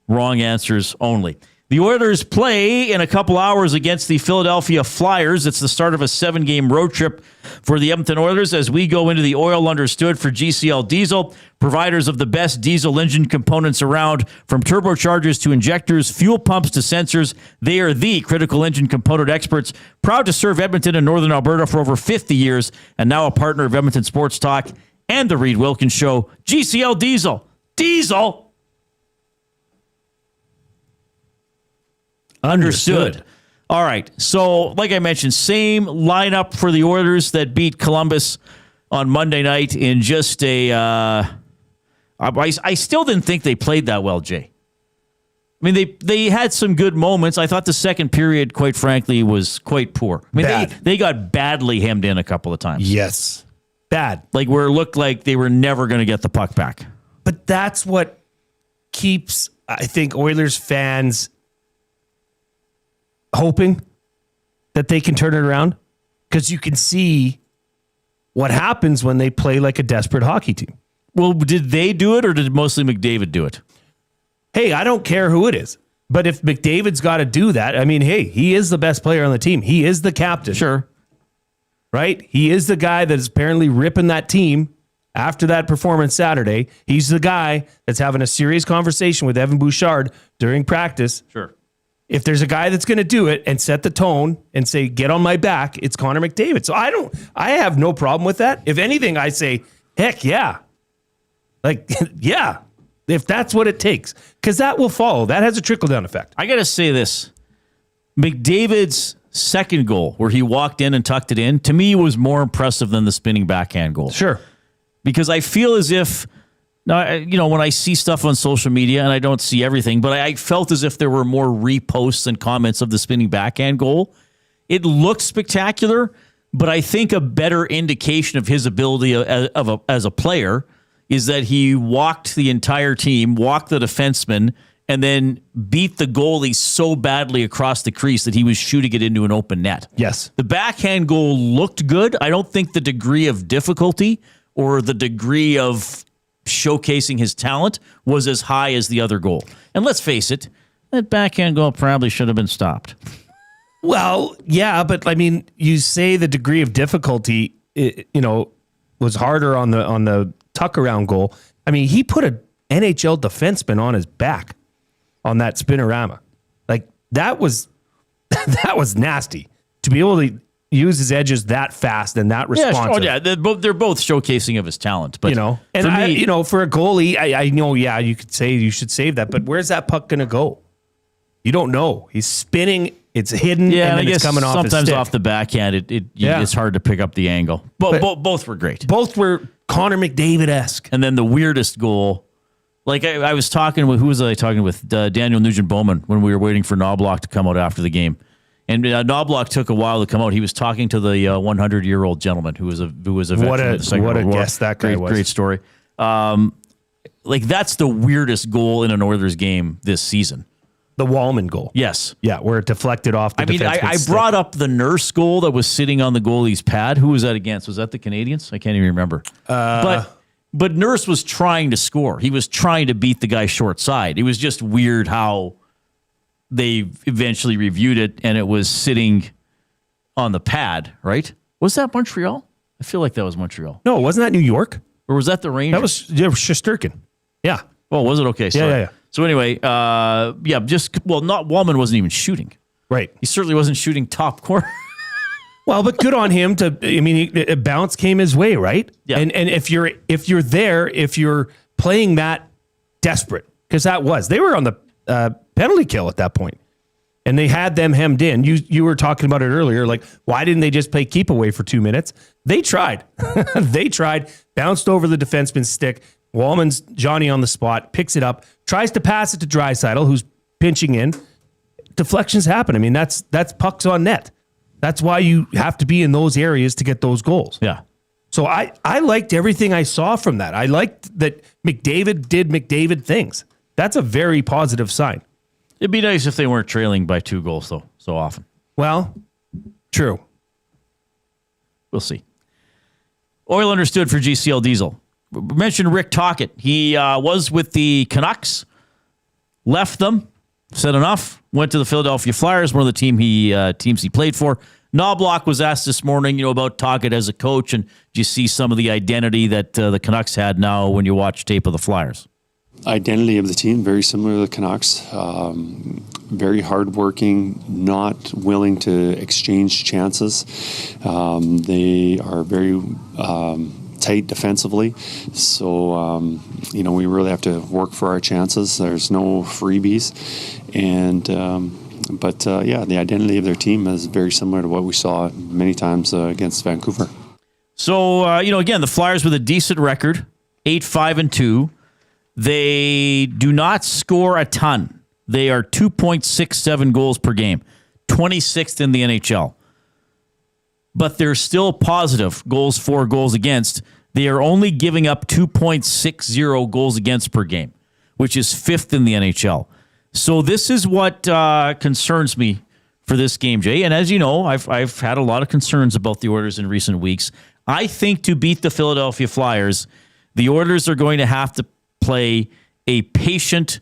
Wrong answers only. The Oilers play in a couple hours against the Philadelphia Flyers. It's the start of a 7-game road trip for the Edmonton Oilers as we go into the Oil Understood for GCL Diesel, providers of the best diesel engine components around, from turbochargers to injectors, fuel pumps to sensors. They are the critical engine component experts, proud to serve Edmonton and Northern Alberta for over 50 years, and now a partner of Edmonton Sports Talk and the Reid Wilkins Show. GCL Diesel. Diesel! Understood. All right. So, like I mentioned, same lineup for the Oilers that beat Columbus on Monday night in just a... I still didn't think they played that well, Jay. I mean, they had some good moments. I thought the second period, quite frankly, was quite poor. I mean, they got badly hemmed in a couple of times. Yes. Bad. Like where it looked like they were never going to get the puck back. But that's what keeps, I think, Oilers fans hoping that they can turn it around, because you can see what happens when they play like a desperate hockey team. Well, did they do it, or did mostly McDavid do it? Hey, I don't care who it is, but if McDavid's got to do that, I mean, hey, he is the best player on the team. He is the captain. Sure. Right? He is the guy that is apparently ripping that team after that performance Saturday. He's the guy that's having a serious conversation with Evan Bouchard during practice. Sure. If there's a guy that's going to do it and set the tone and say, get on my back, it's Connor McDavid. So I have no problem with that. If anything, I say, heck yeah. Like, yeah, if that's what it takes, because that will follow. That has a trickle-down effect. I got to say this. McDavid's second goal, where he walked in and tucked it in, to me was more impressive than the spinning backhand goal. Sure. Because I feel as if, when I see stuff on social media, and I don't see everything, but I felt as if there were more reposts and comments of the spinning backhand goal. It looked spectacular, but I think a better indication of his ability as a player is that he walked the entire team, walked the defenseman, and then beat the goalie so badly across the crease that he was shooting it into an open net. Yes. The backhand goal looked good. I don't think the degree of difficulty or the degree of showcasing his talent was as high as the other goal. And let's face it, that backhand goal probably should have been stopped. Well, yeah, but I mean, you say the degree of difficulty, was harder on the tuck around goal. I mean, he put an NHL defenseman on his back on that spinorama. Like that was nasty to be able to use his edges that fast and that responsive. Yeah, they're both showcasing of his talent. But for a goalie, I know, you could say you should save that, but where's that puck going to go? You don't know. He's spinning. It's hidden, and then it's coming off his stick. Sometimes off the backhand, it's hard to pick up the angle. Both were great. Both were Connor McDavid-esque. And then the weirdest goal, like I was talking with, who was I talking with? Daniel Nugent-Bowman, when we were waiting for Knobloch to come out after the game. And Knobloch took a while to come out. He was talking to the 100-year-old gentleman who was a veteran of the Second World War. What a guess that guy was. Great story. That's the weirdest goal in an Oilers game this season. The Wallman goal. Yes. Yeah, where it deflected off the defenseman's I stick. brought up the Nurse goal that was sitting on the goalie's pad. Who was that against? Was that the Canadians? I can't even remember. But Nurse was trying to score. He was trying to beat the guy short side. It was just weird how they eventually reviewed it, and it was sitting on the pad, right? Was that Montreal? I feel like that was Montreal. No, wasn't that New York? Or was that the Rangers? That was Shesterkin. Yeah. Oh, was it? Okay. Sorry. Yeah. So anyway, not Wallman wasn't even shooting. Right. He certainly wasn't shooting top corner. Well, but good on him a bounce came his way, right? Yeah. And if you're playing that desperate, because they were on the penalty kill at that point, and they had them hemmed in. You were talking about it earlier, like why didn't they just play keep away for 2 minutes? They tried. Bounced over the defenseman's stick. Wallman's Johnny on the spot, picks it up, tries to pass it to Draisaitl, who's pinching in. Deflections happen. I mean, that's pucks on net. That's why you have to be in those areas to get those goals. Yeah. So I liked everything I saw from that. I liked that McDavid did McDavid things. That's a very positive sign. It'd be nice if they weren't trailing by 2 goals, though, so often. Well, true. We'll see. Oil understood for GCL Diesel. We mentioned Rick Tocchet. He was with the Canucks, left them, said enough, went to the Philadelphia Flyers, one of the teams he played for. Knobloch was asked this morning, about Tocchet as a coach, and do you see some of the identity that the Canucks had now when you watch tape of the Flyers? Identity of the team, very similar to the Canucks. Very hardworking, not willing to exchange chances. They are very tight defensively. So, we really have to work for our chances. There's no freebies. And the identity of their team is very similar to what we saw many times against Vancouver. So, again, the Flyers with a decent record, 8-5-2. They do not score a ton. They are 2.67 goals per game, 26th in the NHL. But they're still positive goals for, goals against. They are only giving up 2.60 goals against per game, which is 5th in the NHL. So this is what concerns me for this game, Jay. And as you know, I've had a lot of concerns about the Oilers in recent weeks. I think to beat the Philadelphia Flyers, the Oilers are going to have to play a patient,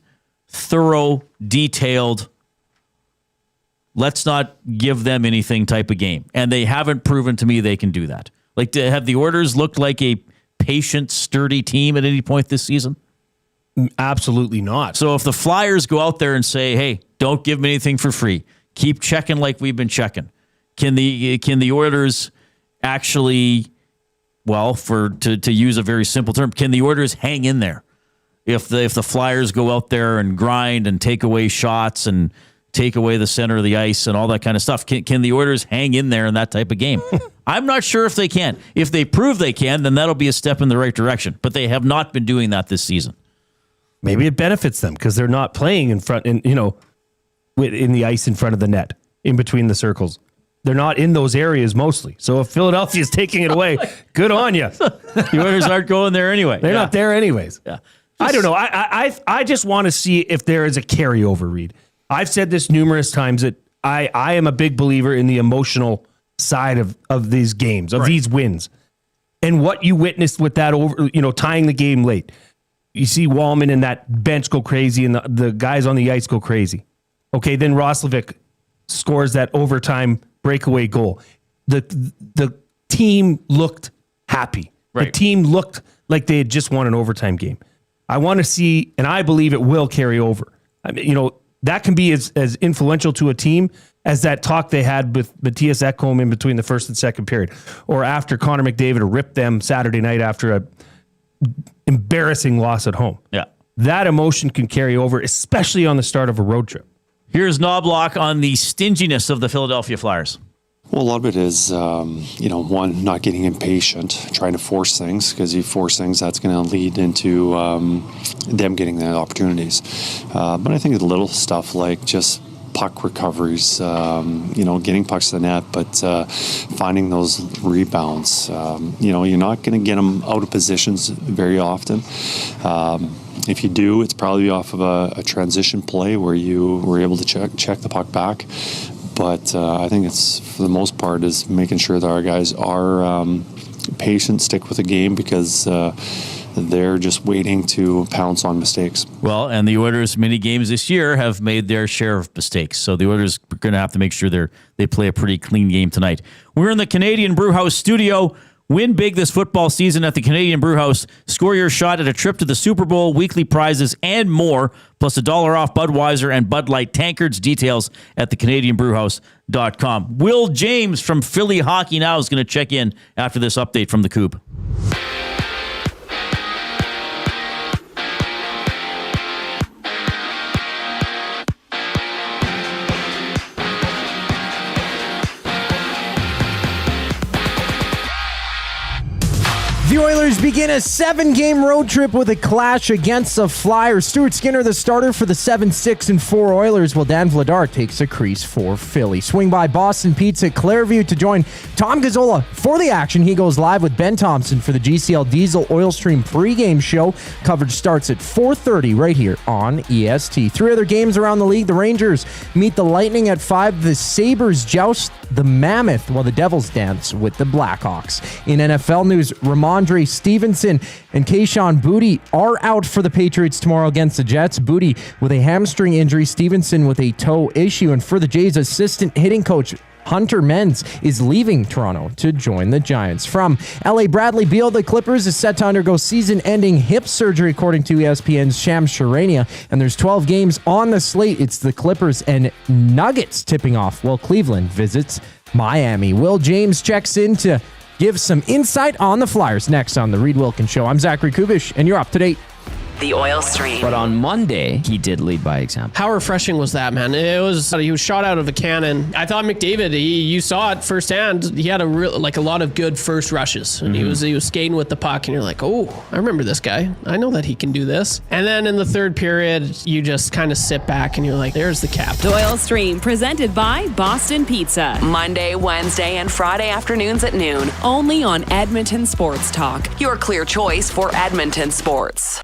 thorough, detailed, let's not give them anything type of game. And they haven't proven to me they can do that. Like, have the Oilers looked like a patient, sturdy team at any point this season? Absolutely not. So if the Flyers go out there and say, hey, don't give me anything for free, keep checking like we've been checking, can the Oilers actually, to use a very simple term, can the Oilers hang in there? If the Flyers go out there and grind and take away shots and take away the center of the ice and all that kind of stuff, can the Oilers hang in there in that type of game? I'm not sure if they can. If they prove they can, then that'll be a step in the right direction. But they have not been doing that this season. Maybe it benefits them because they're not playing in front, in the ice in front of the net, in between the circles. They're not in those areas mostly. So if Philadelphia is taking it away, good on you. The Oilers aren't going there anyway. They're not there anyways. Yeah. I don't know. I just want to see if there is a carryover, Reid. I've said this numerous times that I am a big believer in the emotional side of these games, of these wins. And what you witnessed with that tying the game late. You see Wallman and that bench go crazy and the guys on the ice go crazy. Okay, then Roslovic scores that overtime breakaway goal. The team looked happy. Right. The team looked like they had just won an overtime game. I want to see, and I believe it will carry over. I mean, that can be as influential to a team as that talk they had with Matthias Ekholm in between the first and second period, or after Connor McDavid ripped them Saturday night after a embarrassing loss at home. Yeah. That emotion can carry over, especially on the start of a road trip. Here's Knobloch on the stinginess of the Philadelphia Flyers. Well, a lot of it is, one, not getting impatient, trying to force things, because you force things, that's going to lead into them getting the opportunities. But I think the little stuff like just puck recoveries, getting pucks to the net, but finding those rebounds. You're not going to get them out of positions very often. If you do, it's probably off of a transition play where you were able to check the puck back. But I think it's, for the most part, is making sure that our guys are patient, stick with the game, because they're just waiting to pounce on mistakes. Well, and the Oilers, many games this year, have made their share of mistakes. So the Oilers are going to have to make sure they play a pretty clean game tonight. We're in the Canadian Brewhouse studio. Win big this football season at the Canadian Brewhouse. Score your shot at a trip to the Super Bowl, weekly prizes, and more, plus $1 off Budweiser and Bud Light tankards. Details at thecanadianbrewhouse.com. Will James from Philly Hockey Now is going to check in after this update from the Coop. The Oilers Oilers begin a 7-game road trip with a clash against the Flyers. Stuart Skinner, the starter for the 7-6-4 Oilers, while Dan Vladar takes a crease for Philly. Swing by Boston Pizza at Clairview to join Tom Gazzola for the action. He goes live with Ben Thomson for the GCL Diesel Oil Stream pregame show. Coverage starts at 4:30 right here on EST. 3 other games around the league. The Rangers meet the Lightning at 5. The Sabres joust the Mammoth while the Devils dance with the Blackhawks. In NFL news, Ramondre Stevenson and Kayshon Boutte are out for the Patriots tomorrow against the Jets. Boutte with a hamstring injury, Stevenson with a toe issue. And for the Jays, assistant hitting coach Hunter Menz is leaving Toronto to join the Giants. From LA, Bradley Beal, the Clippers, is set to undergo season-ending hip surgery, according to ESPN's Shams Charania. And there's 12 games on the slate. It's the Clippers and Nuggets tipping off while Cleveland visits Miami. Will James checks in to give some insight on the Flyers next on the Reid Wilkins Show. I'm Zachary Kubish, and you're up to date. The oil stream. But on Monday, he did lead by example. How refreshing was that, man? He was shot out of a cannon. I thought McDavid, you saw it firsthand. He had a lot of good first rushes. And he was skating with the puck, and you're like, oh, I remember this guy. I know that he can do this. And then in the third period, you just kind of sit back and you're like, there's the cap. The Oil Stream, presented by Boston Pizza. Monday, Wednesday, and Friday afternoons at noon. Only on Edmonton Sports Talk. Your clear choice for Edmonton sports.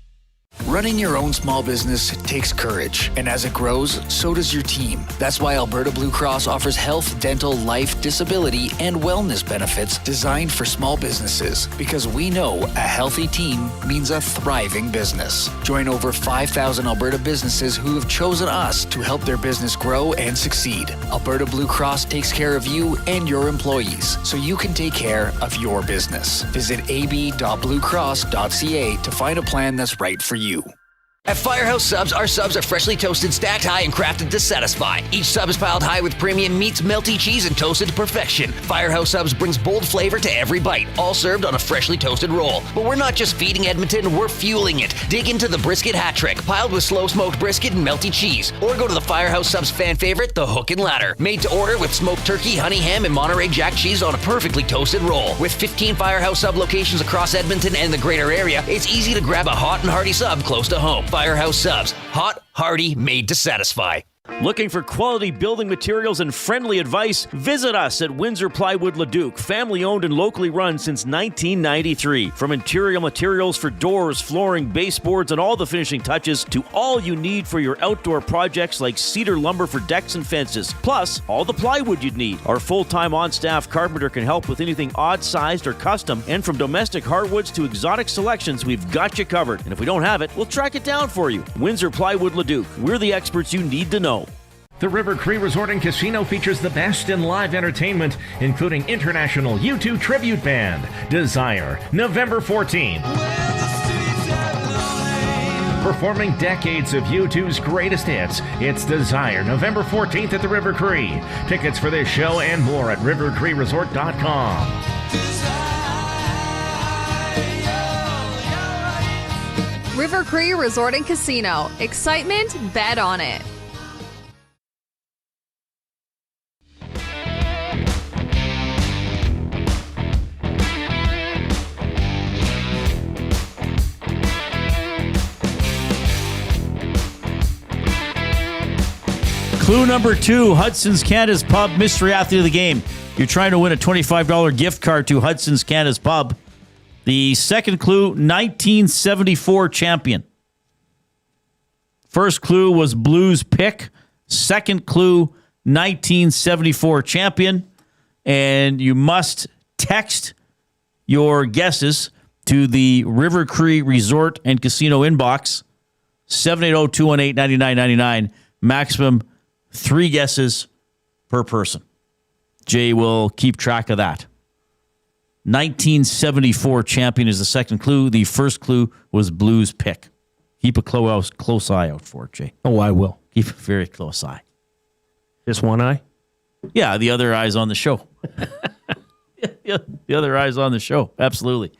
Running your own small business takes courage, and as it grows, so does your team. That's why Alberta Blue Cross offers health, dental, life, disability, and wellness benefits designed for small businesses, because we know a healthy team means a thriving business. Join over 5,000 Alberta businesses who have chosen us to help their business grow and succeed. Alberta Blue Cross takes care of you and your employees, so you can take care of your business. Visit ab.bluecross.ca to find a plan that's right for you. At Firehouse Subs, our subs are freshly toasted, stacked high, and crafted to satisfy. Each sub is piled high with premium meats, melty cheese, and toasted to perfection. Firehouse Subs brings bold flavor to every bite, all served on a freshly toasted roll. But we're not just feeding Edmonton, we're fueling it. Dig into the brisket hat trick, piled with slow-smoked brisket and melty cheese. Or go to the Firehouse Subs fan favorite, the Hook and Ladder. Made to order with smoked turkey, honey ham, and Monterey Jack cheese on a perfectly toasted roll. With 15 Firehouse Sub locations across Edmonton and the greater area, it's easy to grab a hot and hearty sub close to home. Firehouse Subs. Hot, hearty, made to satisfy. Looking for quality building materials and friendly advice? Visit us at Windsor Plywood Leduc, family owned and locally run since 1993. From interior materials for doors, flooring, baseboards, and all the finishing touches to all you need for your outdoor projects like cedar lumber for decks and fences. Plus, all the plywood you'd need. Our full-time on-staff carpenter can help with anything odd-sized or custom. And from domestic hardwoods to exotic selections, we've got you covered. And if we don't have it, we'll track it down for you. Windsor Plywood Leduc. We're the experts you need to know. The River Cree Resort and Casino features the best in live entertainment, including international U2 tribute band, Desire, November 14th. Performing decades of U2's greatest hits, it's Desire, November 14th at the River Cree. Tickets for this show and more at rivercreeresort.com. River Cree Resort and Casino. Excitement, bet on it. Clue number 2, Hudson's Canada's Pub, mystery athlete of the game. You're trying to win a $25 gift card to Hudson's Canada's Pub. The second clue, 1974 champion. First clue was Blues pick. Second clue, 1974 champion. And you must text your guesses to the River Cree Resort and Casino inbox, 780-218-9999. Maximum 3 guesses per person. Jay will keep track of that. 1974 champion is the second clue. The first clue was Blues pick. Keep a close eye out for it, Jay. Oh, I will. Keep a very close eye. Just one eye? Yeah, the other eye's on the show. The other eye's on the show. Absolutely.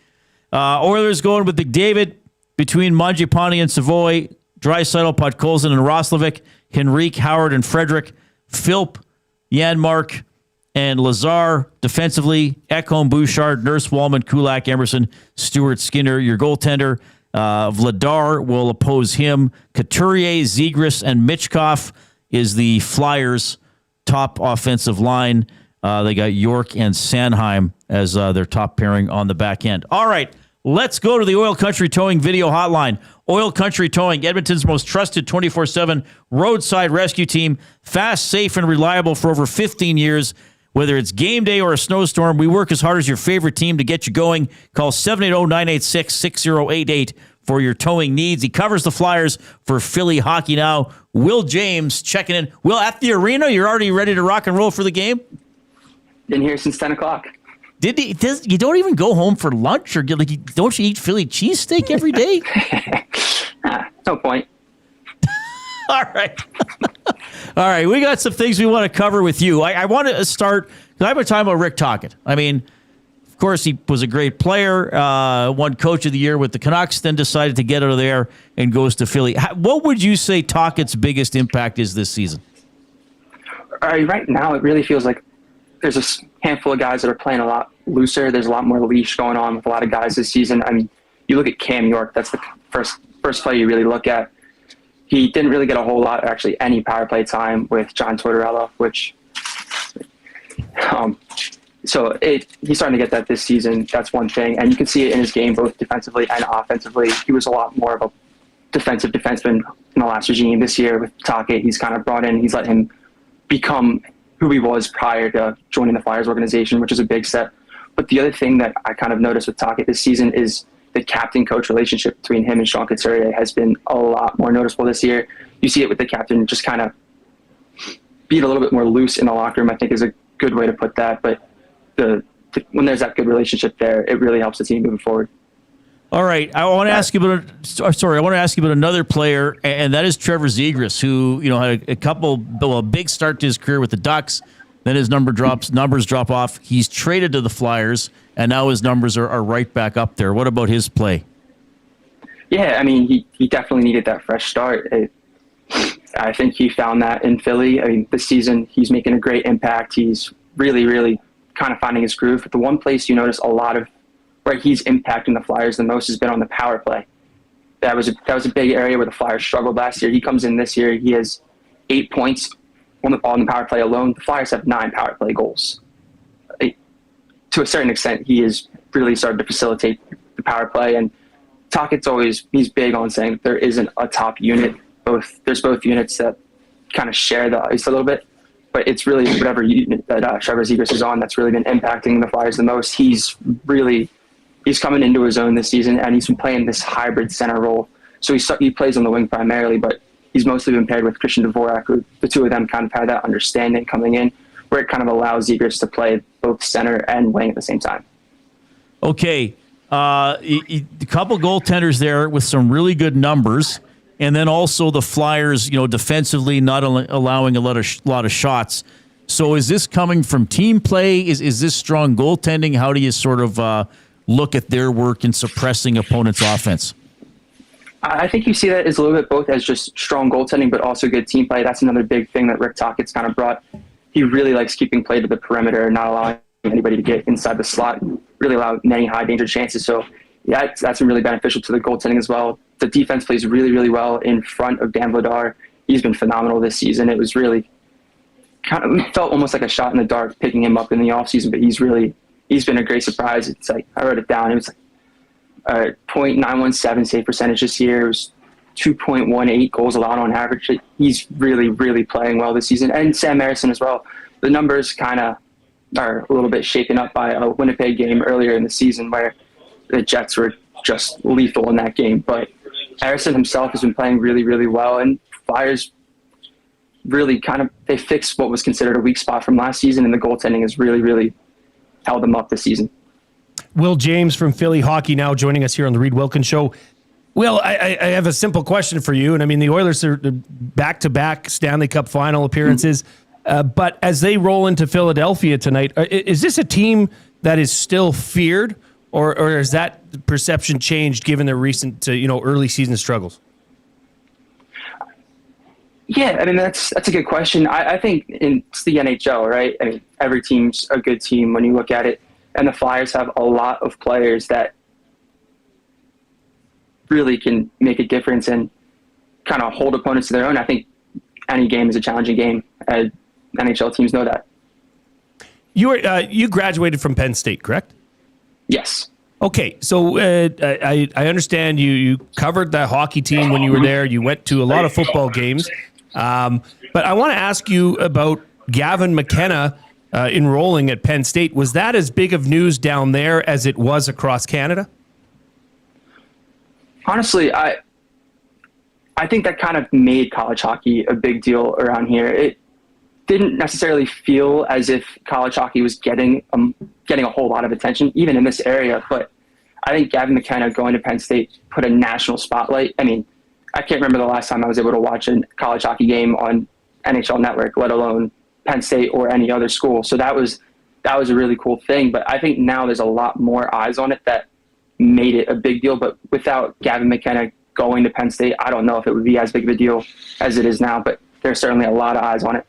Oilers going with McDavid between Mangiapane and Savoy, Draisaitl, Podkolzin, and Roslovic, Henrique, Howard, and Frederick, Philp, Janmark, And Lazar defensively, Ekholm, Bouchard, Nurse, Wallman, Kulak, Emerson, Stewart, Skinner. Your goaltender, Vladar, will oppose him. Couturier, Zegras, and Michkov is the Flyers' top offensive line. They got York and Sanheim as their top pairing on the back end. All right, let's go to the Oil Country Towing video hotline. Oil Country Towing, Edmonton's most trusted 24/7 roadside rescue team. Fast, safe, and reliable for over 15 years. Whether it's game day or a snowstorm, we work as hard as your favorite team to get you going. Call 780-986-6088 for your towing needs. He covers the Flyers for Philly Hockey Now. Will James checking in. Will, at the arena, you're already ready to rock and roll for the game? Been here since 10 o'clock. You don't even go home for lunch, or don't you eat Philly cheesesteak every day? No point. All right. All right, we got some things we want to cover with you. I want to start, because I've been talking about Rick Tocchet. I mean, of course, he was a great player, won Coach of the Year with the Canucks, then decided to get out of there and goes to Philly. What would you say Tocchet's biggest impact is this season? Right now, it really feels like there's a handful of guys that are playing a lot looser. There's a lot more leash going on with a lot of guys this season. I mean, you look at Cam York, that's the first player you really look at. He didn't really get a whole lot, actually, any power play time with John Tortorella, which so he's starting to get that this season. That's one thing. And you can see it in his game, both defensively and offensively. He was a lot more of a defensive defenseman in the last regime. This year with Tocchet, he's kind of brought in, he's let him become who he was prior to joining the Flyers organization, which is a big step. But the other thing that I kind of noticed with Tocchet this season is the captain-coach relationship between him and Sean Couturier has been a lot more noticeable this year. You see it with the captain just kind of being a little bit more loose in the locker room, I think is a good way to put that. But when there's that good relationship there, it really helps the team moving forward. All right, I want to ask you about. I want to ask you about another player, and that is Trevor Zegras, who had a big start to his career with the Ducks. Then his numbers drop off. He's traded to the Flyers, and now his numbers are right back up there. What about his play? Yeah, I mean, he definitely needed that fresh start. I think he found that in Philly. I mean, this season he's making a great impact. He's really, really kind of finding his groove. But the one place you notice a lot of where he's impacting the Flyers the most has been on the power play. That was a big area where the Flyers struggled last year. He comes in this year. He has 8 points on the power play alone. The Flyers have 9 power play goals. To a certain extent, he has really started to facilitate the power play. And Tocchet's he's big on saying that there isn't a top unit. There's both units that kind of share the ice a little bit, but it's really whatever unit that Trevor Zegras is on that's really been impacting the Flyers the most. He's coming into his own this season, and he's been playing this hybrid center role. So he plays on the wing primarily, but he's mostly been paired with Christian Dvorak, who the two of them kind of had that understanding coming in, where it kind of allows Zegras to play both center and wing at the same time. Okay, a couple goaltenders there with some really good numbers, and then also the Flyers, defensively not allowing a lot of shots. So is this coming from team play? Is this strong goaltending? How do you sort of look at their work in suppressing opponents' offense? I think you see that as a little bit both as just strong goaltending, but also good team play. That's another big thing that Rick Tocchet's kind of brought. He really likes keeping play to the perimeter, not allowing anybody to get inside the slot, really allow many high danger chances. So yeah, that's been really beneficial to the goaltending as well. The defense plays really, really well in front of Dan Vladar. He's been phenomenal this season. It was really kind of felt almost like a shot in the dark picking him up in the offseason, but he's been a great surprise. It's like, I wrote it down. It was like .917 save percentage this year. It was 2.18 goals allowed on average. He's really, really playing well this season. And Sam Harrison as well. The numbers kind of are a little bit shaken up by a Winnipeg game earlier in the season where the Jets were just lethal in that game. But Harrison himself has been playing really, really well. And Flyers really they fixed what was considered a weak spot from last season, and the goaltending has really, really held them up this season. Will James from Philly Hockey Now joining us here on the Reid Wilkins Show. Will, I have a simple question for you. And I mean, the Oilers are back-to-back Stanley Cup final appearances. But as they roll into Philadelphia tonight, is this a team that is still feared, or has that perception changed given their recent early season struggles? Yeah, I mean, that's a good question. I think it's the NHL, right? I mean, every team's a good team when you look at it. And the Flyers have a lot of players that really can make a difference and kind of hold opponents to their own. I think any game is a challenging game. NHL teams know that. You graduated from Penn State, correct? Yes. Okay, so I understand you covered the hockey team when you were there. You went to a lot of football games. But I want to ask you about Gavin McKenna enrolling at Penn State. Was that as big of news down there as it was across Canada? Honestly, I think that kind of made college hockey a big deal around here. It didn't necessarily feel as if college hockey was getting a whole lot of attention, even in this area. But I think Gavin McKenna going to Penn State put a national spotlight. I mean, I can't remember the last time I was able to watch a college hockey game on NHL Network, let alone Penn State or any other school. So that was a really cool thing. But I think now there's a lot more eyes on it that made it a big deal. But without Gavin McKenna going to Penn State, I don't know if it would be as big of a deal as it is now. But there's certainly a lot of eyes on it.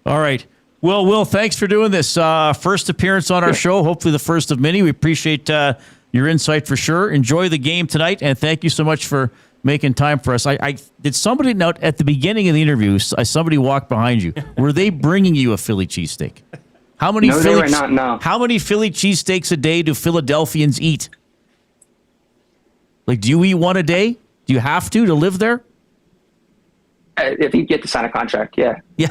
All right. Well, Will, thanks for doing this. First appearance on our show, hopefully the first of many. We appreciate your insight for sure. Enjoy the game tonight, and thank you so much for making time for us. I did somebody note at the beginning of the interview, somebody walked behind you. Were they bringing you a Philly cheesesteak? How many No, they were not, no. How many Philly cheesesteaks a day do Philadelphians eat? Like, do you eat one a day? Do you have to live there? I think you get to sign a contract, yeah. Yeah.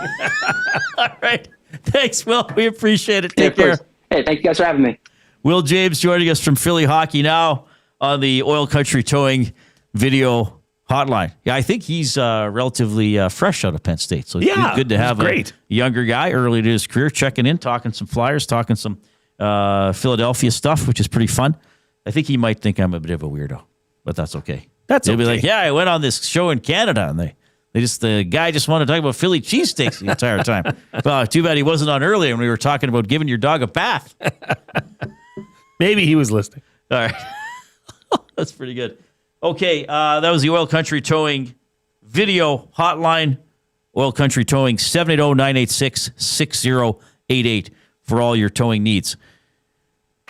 All right. Thanks, Will. We appreciate it. Take care. Hey, thank you guys for having me. Will James joining us from Philly Hockey now on the Oil Country Towing video hotline. Yeah, I think he's relatively fresh out of Penn State. So yeah, good to have a younger guy early in his career checking in, talking some Flyers, talking some Philadelphia stuff, which is pretty fun. I think he might think I'm a bit of a weirdo, but that's okay. He'll be like, yeah, I went on this show in Canada, and the guy just wanted to talk about Philly cheesesteaks the entire time. Well, too bad he wasn't on earlier when we were talking about giving your dog a bath. Maybe he was listening. All right. That's pretty good. Okay, that was the Oil Country Towing video hotline. Oil Country Towing, 780-986-6088 for all your towing needs.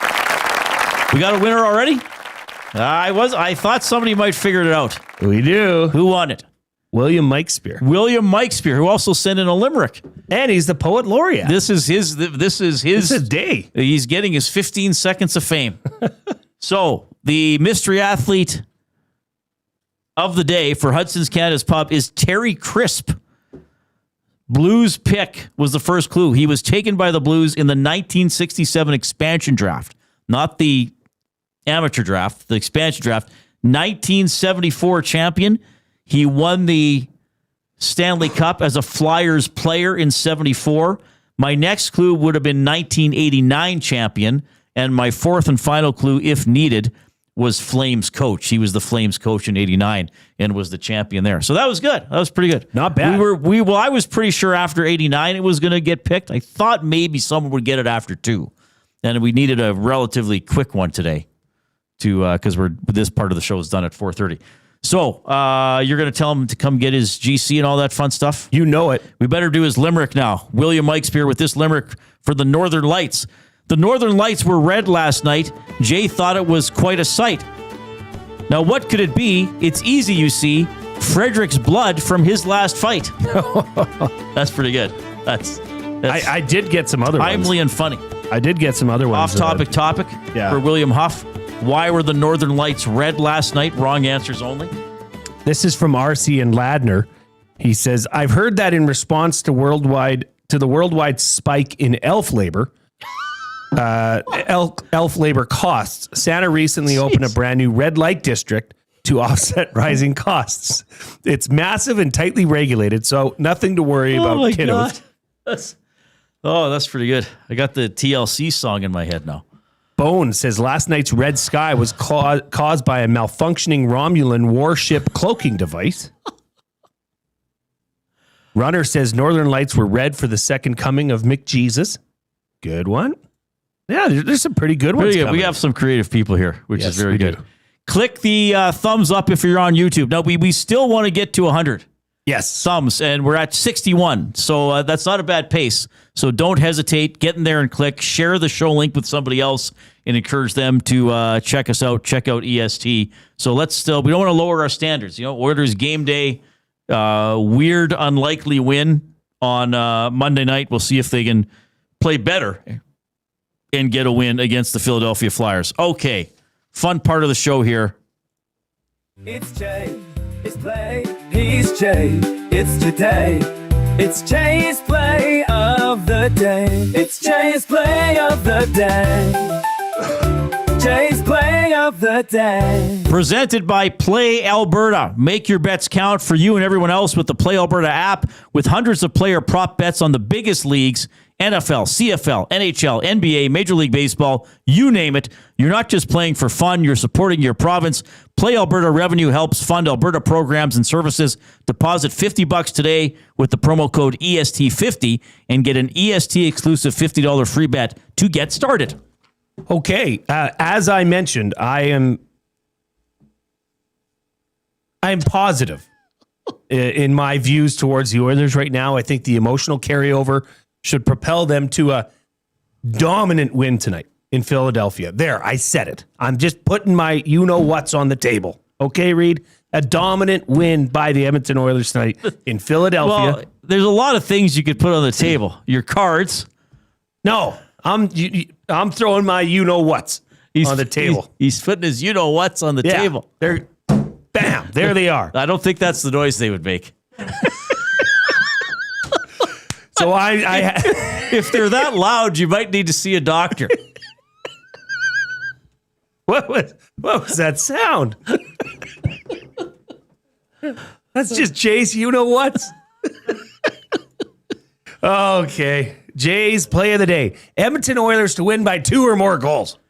We got a winner already? I thought somebody might figure it out. We do. Who won it? William Mikespear. William Mikespear, who also sent in a limerick. And he's the poet laureate. This is his day. He's getting his 15 seconds of fame. So, the mystery athlete of the day for Hudson's Canada's Pub is Terry Crisp. Blues pick was the first clue. He was taken by the Blues in the 1967 expansion draft, not the amateur draft, the expansion draft. 1974 champion. He won the Stanley Cup as a Flyers player in 74. My next clue would have been 1989 champion. And my fourth and final clue, if needed, was Flames coach. He was the Flames coach in 89 and was the champion there. So that was good. That was pretty good. Not bad. I was pretty sure after 89 it was going to get picked. I thought maybe someone would get it after 2. And we needed a relatively quick one today because this part of the show is done at 4:30. So, you're going to tell him to come get his GC and all that fun stuff? You know it. We better do his limerick now. William Mikespear with this limerick for the Northern Lights. The Northern Lights were red last night. Jay thought it was quite a sight. Now, what could it be? It's easy, you see. Frederick's blood from his last fight. That's pretty good. That's I did get some other ones. Timely and funny. I did get some other ones. Off-topic topic for William Huff. Why were the Northern Lights red last night? Wrong answers only. This is from RC and Ladner. He says, I've heard that in response to the worldwide spike in elf labor, elf labor costs, Santa recently opened a brand new red light district to offset rising costs. It's massive and tightly regulated, so nothing to worry about, kiddos. That's pretty good. I got the TLC song in my head now. Bone says last night's red sky was caused by a malfunctioning Romulan warship cloaking device. Runner says Northern Lights were red for the second coming of McJesus. Good one. Yeah, there's some pretty good ones. We have some creative people here, which is very good. Click the thumbs up if you're on YouTube. Now, we still want to get to 100. Yes. thumbs, and we're at 61. So that's not a bad pace. So don't hesitate. Get in there and click. Share the show link with somebody else and encourage them to check us out. Check out EST. So we don't want to lower our standards. Oilers game day, weird, unlikely win on Monday night. We'll see if they can play better and get a win against the Philadelphia Flyers. Okay, fun part of the show here. It's Jay, it's play, he's Jay, it's today. It's Jay's play of the day. It's Jay's play of the day. Jay's play of the day. Presented by Play Alberta. Make your bets count for you and everyone else with the Play Alberta app, with hundreds of player prop bets on the biggest leagues. NFL, CFL, NHL, NBA, Major League Baseball, you name it. You're not just playing for fun, you're supporting your province. Play Alberta revenue helps fund Alberta programs and services. Deposit $50 today with the promo code EST50 and get an EST exclusive $50 free bet to get started. Okay, as I mentioned, I am positive in my views towards the Oilers right now. I think the emotional carryover should propel them to a dominant win tonight in Philadelphia. There, I said it. I'm just putting my you-know-what's on the table. Okay, Reid? A dominant win by the Edmonton Oilers tonight in Philadelphia. Well, there's a lot of things you could put on the table. Your cards. No, I'm throwing my you-know-what's on the table. He's putting his you-know-what's on the table. They're, bam, there they are. I don't think that's the noise they would make. So if they're that loud, you might need to see a doctor. What was that sound? That's just Jay's you-know-what. Okay. Jay's play of the day. Edmonton Oilers to win by 2 or more goals.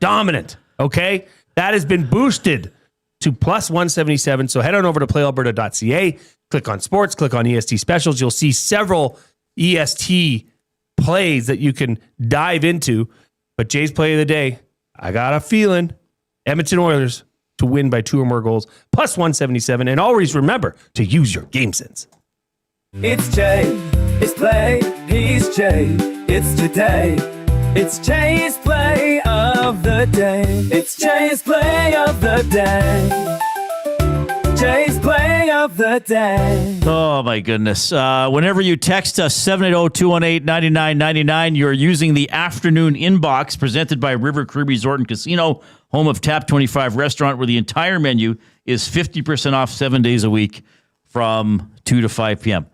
Dominant. Okay? That has been boosted to plus 177. So head on over to playalberta.ca. Click on sports, click on EST specials. You'll see several EST plays that you can dive into. But Jay's play of the day, I got a feeling Edmonton Oilers to win by 2 or more goals, plus 177. And always remember to use your game sense. It's Jay, it's play, he's Jay, it's today. It's Jay's play of the day. It's Jay's play of the day. Jay's play of the day. Oh, my goodness. Whenever you text us, 780-218-9999, you're using the afternoon inbox presented by River Cree Resort and Casino, home of Tap 25 Restaurant, where the entire menu is 50% off 7 days a week from 2 to 5 p.m.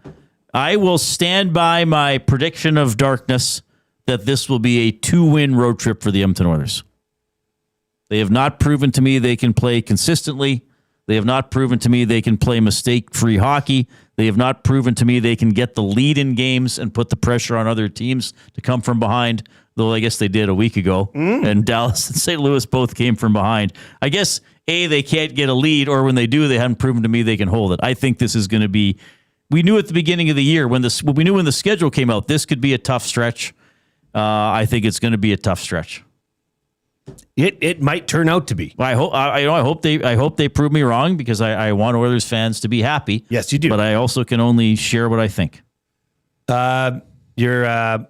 I will stand by my prediction of darkness that this will be a 2-win road trip for the Edmonton Oilers. They have not proven to me they can play consistently. They have not proven to me they can play mistake-free hockey. They have not proven to me they can get the lead in games and put the pressure on other teams to come from behind, though I guess they did a week ago. And Dallas and St. Louis both came from behind. I guess, A, they can't get a lead, or when they do, they haven't proven to me they can hold it. I think this is going to be... We knew at the beginning of the year, when the schedule came out, this could be a tough stretch. I think it's going to be a tough stretch. It might turn out to be. I hope they prove me wrong, because I want Oilers fans to be happy. Yes, you do. But I also can only share what I think. Your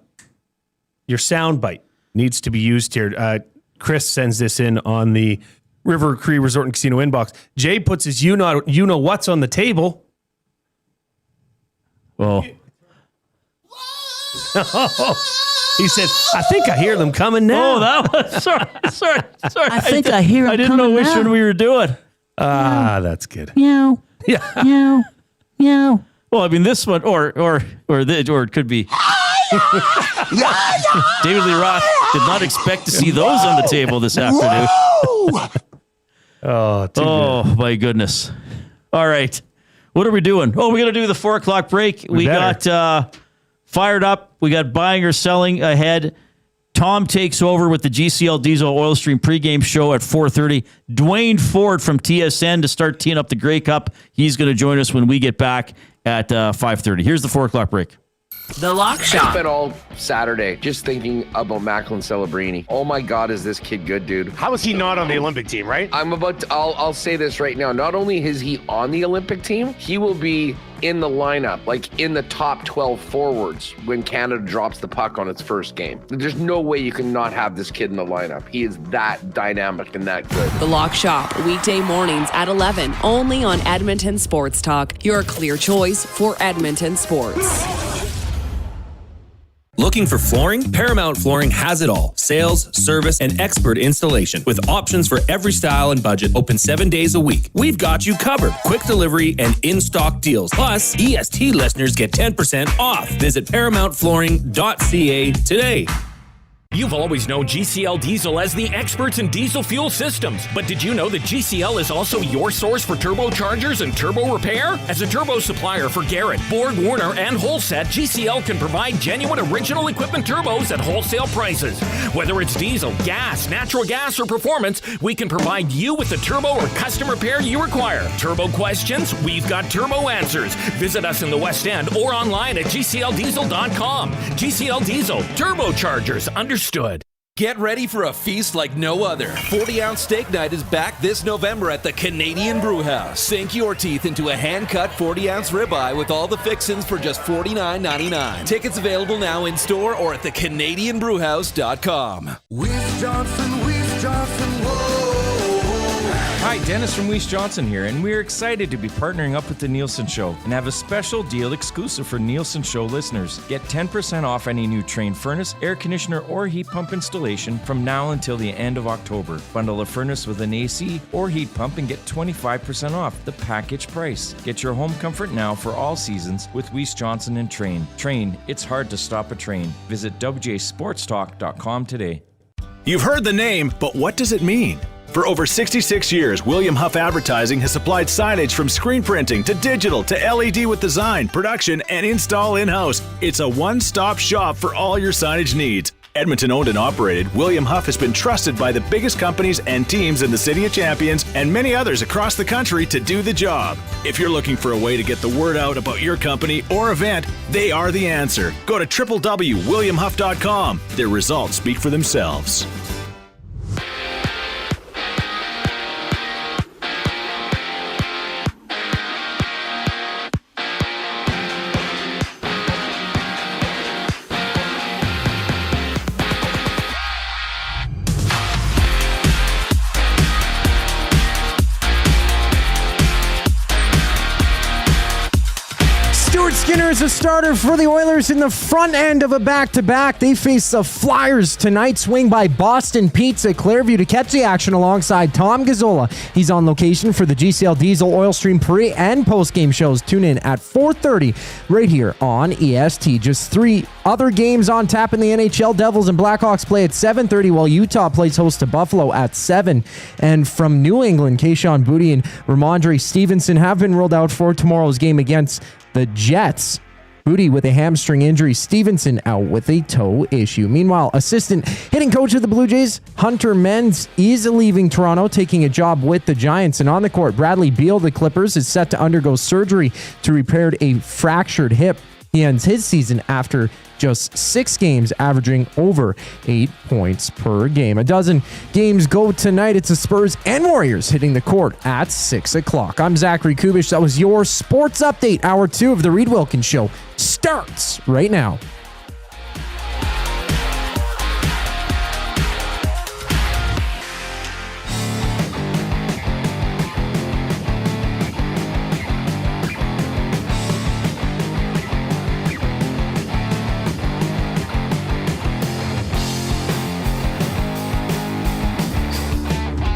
sound bite needs to be used here. Chris sends this in on the River Cree Resort and Casino inbox. Jay puts his you know what's on the table. Well, he said, I think I hear them coming now. Oh, that was sorry. I think I hear them I didn't know coming which now. one we were doing. That's good. Meow. Yeah. Meow. Meow. Well, I mean, this one, or it could be. David Lee Roth did not expect to see those on the table this afternoon. Oh, my goodness. All right. What are we doing? Oh, we're going to do the 4 o'clock break. We got fired up. We got buying or selling ahead. Tom takes over with the GCL Diesel Oil Stream pregame show at 4:30. Duane Forde from TSN to start teeing up the Grey Cup. He's going to join us when we get back at 5:30. Here's the 4 o'clock break. The Lock I Shop. spent all Saturday just thinking about Macklin Celebrini. Oh my God, is this kid good, dude? How is he not on the Olympic team, right? I'll say this right now. Not only is he on the Olympic team, he will be in the lineup, like in the top 12 forwards when Canada drops the puck on its first game. There's no way you can not have this kid in the lineup. He is that dynamic and that good. The Lock Shop, weekday mornings at 11, only on Edmonton Sports Talk, your clear choice for Edmonton sports. Looking for flooring? Paramount Flooring has it all. Sales, service, and expert installation. With options for every style and budget, open 7 days a week. We've got you covered. Quick delivery and in-stock deals. Plus, EST listeners get 10% off. Visit ParamountFlooring.ca today. You've always known GCL Diesel as the experts in diesel fuel systems. But did you know that GCL is also your source for turbochargers and turbo repair? As a turbo supplier for Garrett, Borg Warner, and Wholesat, GCL can provide genuine original equipment turbos at wholesale prices. Whether it's diesel, gas, natural gas, or performance, we can provide you with the turbo or custom repair you require. Turbo questions? We've got turbo answers. Visit us in the West End or online at gcldiesel.com. GCL Diesel, turbochargers, understood. Get ready for a feast like no other. 40-ounce steak night is back this November at the Canadian Brewhouse. Sink your teeth into a hand-cut 40-ounce ribeye with all the fixins for just $49.99. Tickets available now in-store or at thecanadianbrewhouse.com. Weiss Johnson, whoa. Hi, Dennis from Weiss Johnson here, and we're excited to be partnering up with the Nielsen Show and have a special deal exclusive for Nielsen Show listeners. Get 10% off any new Trane furnace, air conditioner, or heat pump installation from now until the end of October. Bundle a furnace with an AC or heat pump and get 25% off the package price. Get your home comfort now for all seasons with Weiss Johnson and Trane. Trane, it's hard to stop a train. Visit wjsportstalk.com today. You've heard the name, but what does it mean? For over 66 years, William Huff Advertising has supplied signage from screen printing to digital to LED with design, production, and install in-house. It's a one-stop shop for all your signage needs. Edmonton owned and operated, William Huff has been trusted by the biggest companies and teams in the City of Champions and many others across the country to do the job. If you're looking for a way to get the word out about your company or event, they are the answer. Go to www.williamhuff.com. Their results speak for themselves. Skinner is a starter for the Oilers in the front end of a back-to-back. They face the Flyers tonight. Swing by Boston Pete's at Clairview to catch the action alongside Tom Gazzola. He's on location for the GCL Diesel Oil Stream pre- and post-game shows. Tune in at 4:30 right here on EST. Just 3 other games on tap in the NHL. Devils and Blackhawks play at 7:30 while Utah plays host to Buffalo at 7. And from New England, Keyshawn Boutte and Ramondre Stevenson have been ruled out for tomorrow's game against the Jets. Boutte with a hamstring injury, Stevenson out with a toe issue. Meanwhile, assistant hitting coach of the Blue Jays, Hunter Menz, is leaving Toronto, taking a job with the Giants. And on the court, Bradley Beal, the Clippers, is set to undergo surgery to repair a fractured hip. He ends his season after just 6 games, averaging over 8 points per game. A dozen games go tonight. It's the Spurs and Warriors hitting the court at 6 o'clock. I'm Zachary Kubish. That was your sports update. Hour 2 of the Reid Wilkins Show starts right now.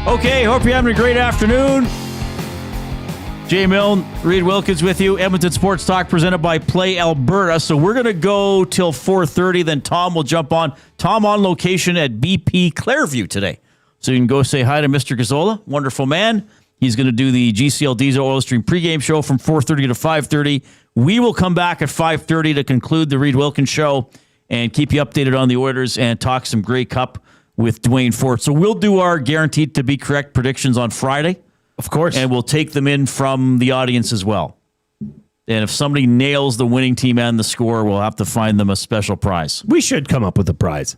Okay, hope you're having a great afternoon. Jay Milne, Reid Wilkins with you. Edmonton Sports Talk presented by Play Alberta. So we're going to go till 4:30, then Tom will jump on. Tom on location at BP Clairview today. So you can go say hi to Mr. Gazzola, wonderful man. He's going to do the GCL Diesel Oil Stream pregame show from 4:30 to 5:30. We will come back at 5:30 to conclude the Reid Wilkins Show and keep you updated on the Oilers and talk some Grey Cup with Duane Forde. So we'll do our guaranteed to be correct predictions on Friday. Of course. And we'll take them in from the audience as well. And if somebody nails the winning team and the score, we'll have to find them a special prize. We should come up with a prize.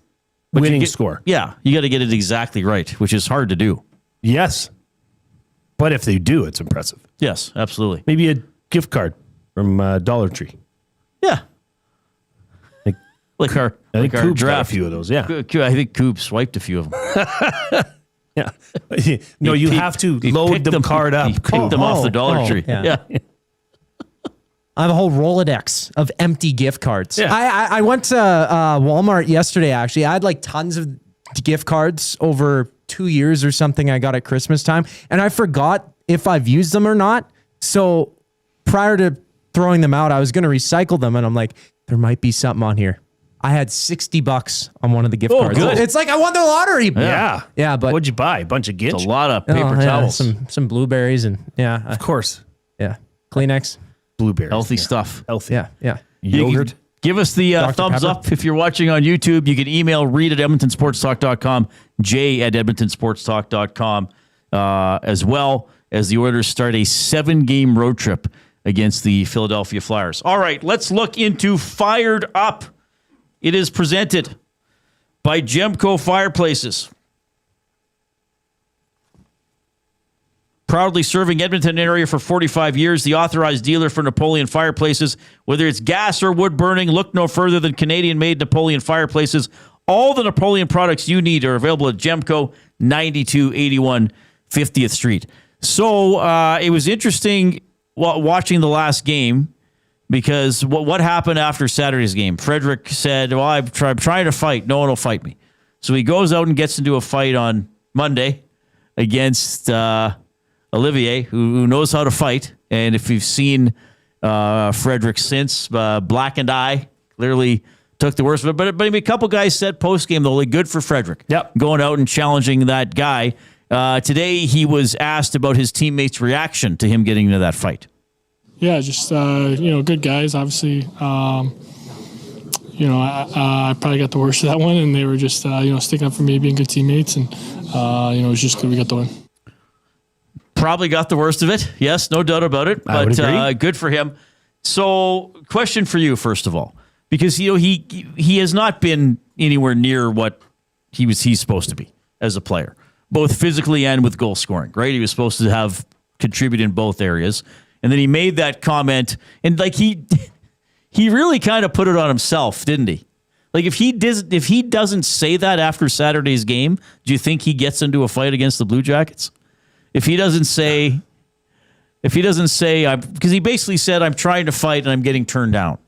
But Winning score. Yeah, you got to get it exactly right, which is hard to do. Yes. But if they do, it's impressive. Yes, absolutely. Maybe a gift card from Dollar Tree. Yeah. Like our, I think our Coop's got a draft. few of those, yeah. I think Coop swiped a few of them. Yeah. No, you have to load the card up. He picked them off the Dollar Tree. yeah. I have a whole Rolodex of empty gift cards. Yeah. I went to Walmart yesterday, actually. I had like tons of gift cards over 2 years or something I got at Christmas time, and I forgot if I've used them or not. So prior to throwing them out, I was going to recycle them, and I'm like, there might be something on here. I had $60 on one of the gift cards. Good. It's like I won the lottery. Yeah. But What'd you buy? A bunch of gitch? It's a lot of paper towels. Some blueberries and Of course. yeah, Kleenex. Blueberries. Healthy stuff. Healthy. Yeah. Yogurt. Give us the Dr. thumbs Pepper. up if you're watching on YouTube. You can email Reid at EdmontonSportsTalk.com, Jay at EdmontonSportsTalk.com, as well as the Oilers start a 7-game road trip against the Philadelphia Flyers. All right, let's look into Fired Up. It is presented by Gemco Fireplaces. Proudly serving Edmonton area for 45 years, the authorized dealer for Napoleon Fireplaces. Whether it's gas or wood burning, look no further than Canadian-made Napoleon Fireplaces. All the Napoleon products you need are available at Gemco, 9281 50th Street. So it was interesting watching the last game because what happened after Saturday's game? Frederick said, well, I'm trying to fight. No one will fight me. So he goes out and gets into a fight on Monday against Olivier, who knows how to fight. And if you've seen Frederick since, blackened eye, clearly took the worst of it. But I mean, a couple guys said post-game, though, like, good for Frederick. Yep. Going out and challenging that guy. Today, he was asked about his teammates' reaction to him getting into that fight. Yeah, just, good guys, obviously. I probably got the worst of that one, and they were just, sticking up for me, being good teammates, and, it was just good we got the win. Probably got the worst of it. Yes, no doubt about it. I would agree. Good for him. So, question for you, first of all, because he has not been anywhere near what he's supposed to be as a player, both physically and with goal scoring. Right? He was supposed to have contributed in both areas, and then he made that comment, and like he really kind of put it on himself, didn't he? Like if he doesn't say that after Saturday's game, do you think he gets into a fight against the Blue Jackets? If he doesn't say, because he basically said, I'm trying to fight and I'm getting turned down.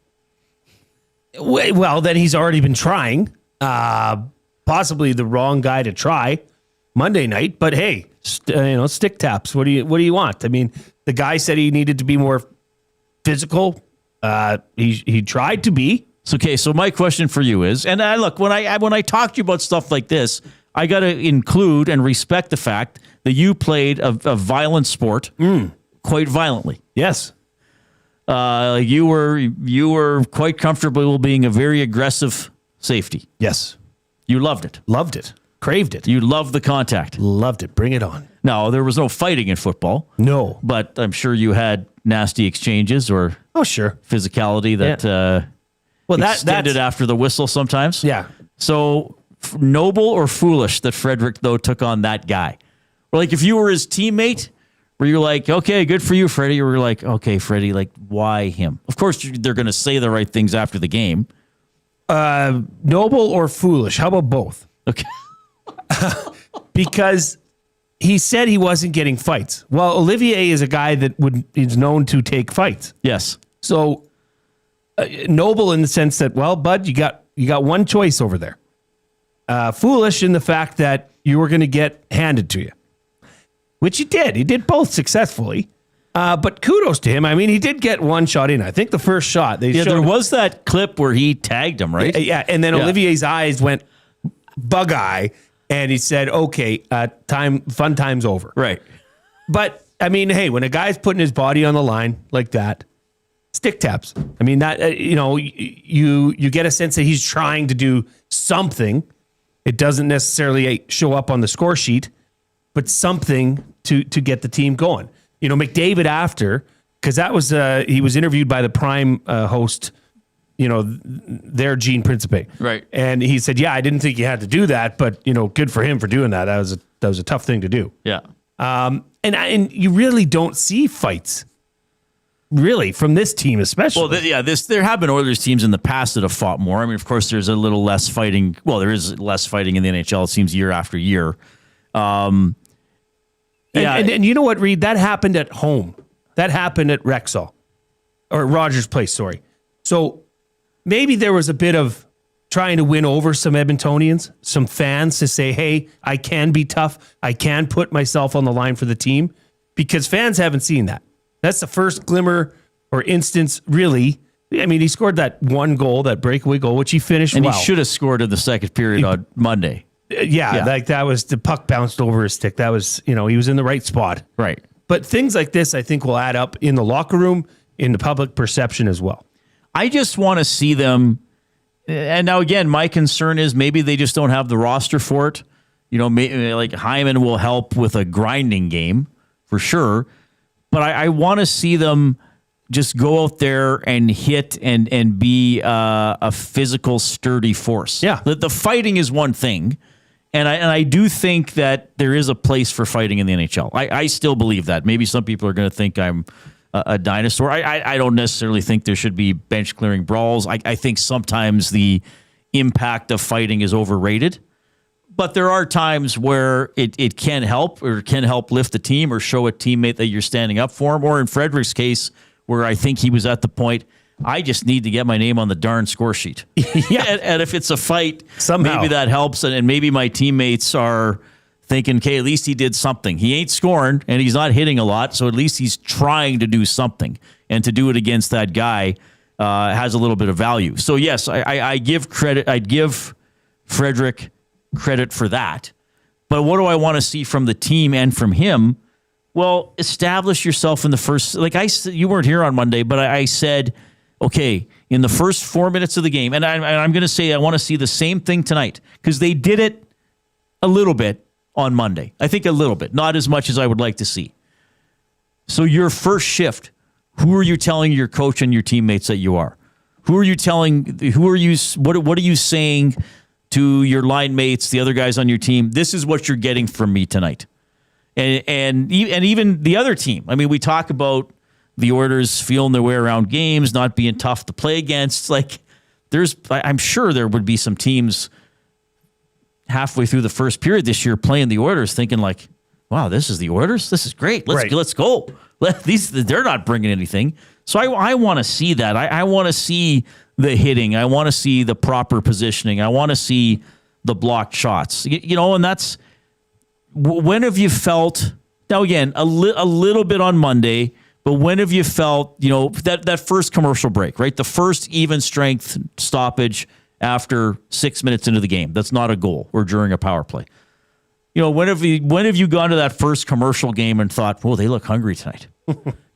Well, then he's already been trying. Possibly the wrong guy to try Monday night. But hey, stick taps. What do you want? I mean, the guy said he needed to be more physical. He tried to be. Okay, so my question for you is, and look, when I talk to you about stuff like this, I got to include and respect the fact that you played a violent sport quite violently. Yes. You were quite comfortable being a very aggressive safety. Yes. You loved it. Loved it. Craved it. You loved the contact. Loved it. Bring it on. Now, there was no fighting in football. No. But I'm sure you had nasty exchanges or physicality that extended after the whistle sometimes. Yeah. So noble or foolish that Frederick, though, took on that guy? Or like if you were his teammate, were you like, okay, good for you, Freddy? Or were you like, okay, Freddy, like, why him? Of course, they're going to say the right things after the game. Noble or foolish? How about both? Okay. Because he said he wasn't getting fights. Well, Olivier is a guy that is known to take fights. Yes. So noble in the sense that, well, bud, you got one choice over there. Foolish in the fact that you were going to get handed to you, which he did. He did both successfully. But kudos to him. I mean, he did get one shot in. I think the first shot. There was that clip where he tagged him, right? Yeah, and then Olivier's eyes went bug eye, and he said, okay, fun time's over. Right. But, I mean, hey, when a guy's putting his body on the line like that, stick taps. I mean, that you get a sense that he's trying to do something. It doesn't necessarily show up on the score sheet, but something to get the team going. McDavid after because that was he was interviewed by the Prime host, their Gene Principe. Right. And he said, yeah, I didn't think you had to do that, but, good for him for doing that. That was a tough thing to do. Yeah. And you really don't see fights, really, from this team especially. Well, there have been Oilers teams in the past that have fought more. I mean, of course, there's a little less fighting. Well, there is less fighting in the NHL, it seems, year after year. And you know what, Reid? That happened at home. That happened at Rexall. Or Rogers Place, sorry. So maybe there was a bit of trying to win over some Edmontonians, some fans to say, hey, I can be tough. I can put myself on the line for the team. Because fans haven't seen that. That's the first glimmer or instance, really. I mean, he scored that one goal, that breakaway goal, which he finished and well. He should have scored in the second period on Monday. Yeah, like that was, the puck bounced over his stick. That was, he was in the right spot. Right. But things like this, I think, will add up in the locker room, in the public perception as well. I just want to see them. And now, again, my concern is maybe they just don't have the roster for it. Maybe, like Hyman will help with a grinding game for sure. But I want to see them just go out there and hit and be a physical, sturdy force. Yeah. The fighting is one thing. And I do think that there is a place for fighting in the NHL. I still believe that. Maybe some people are going to think I'm a dinosaur. I don't necessarily think there should be bench clearing brawls. I think sometimes the impact of fighting is overrated. But there are times where it can help, or can help lift the team or show a teammate that you're standing up for him. Or in Frederick's case, where I think he was at the point, I just need to get my name on the darn score sheet. Yeah. And if it's a fight, somehow maybe that helps. And maybe my teammates are thinking, okay, at least he did something. He ain't scoring and he's not hitting a lot, so at least he's trying to do something. And to do it against that guy has a little bit of value. So yes, I give credit. I'd give Frederick credit for that. But what do I want to see from the team and from him? Well, establish yourself in the first. You weren't here on Monday, but I said, okay, in the first 4 minutes of the game, and I'm going to say I want to see the same thing tonight, because they did it a little bit on Monday. I think a little bit, not as much as I would like to see. So your first shift, who are you telling your coach and your teammates that you are? What are you saying to your line mates, the other guys on your team? This is what you're getting from me tonight. And even the other team. I mean, we talk about the Oilers feeling their way around games, not being tough to play against. I'm sure there would be some teams halfway through the first period this year playing the Oilers thinking like, wow, this is the Oilers? This is great. Let's go. They're not bringing anything. So I want to see that. I want to see the hitting. I want to see the proper positioning. I want to see the blocked shots. And that's, when have you felt, now again, a little bit on Monday, but when have you felt, that first commercial break, right? The first even strength stoppage after 6 minutes into the game. That's not a goal, or during a power play. When have you gone to that first commercial game and thought, "Whoa, they look hungry tonight"?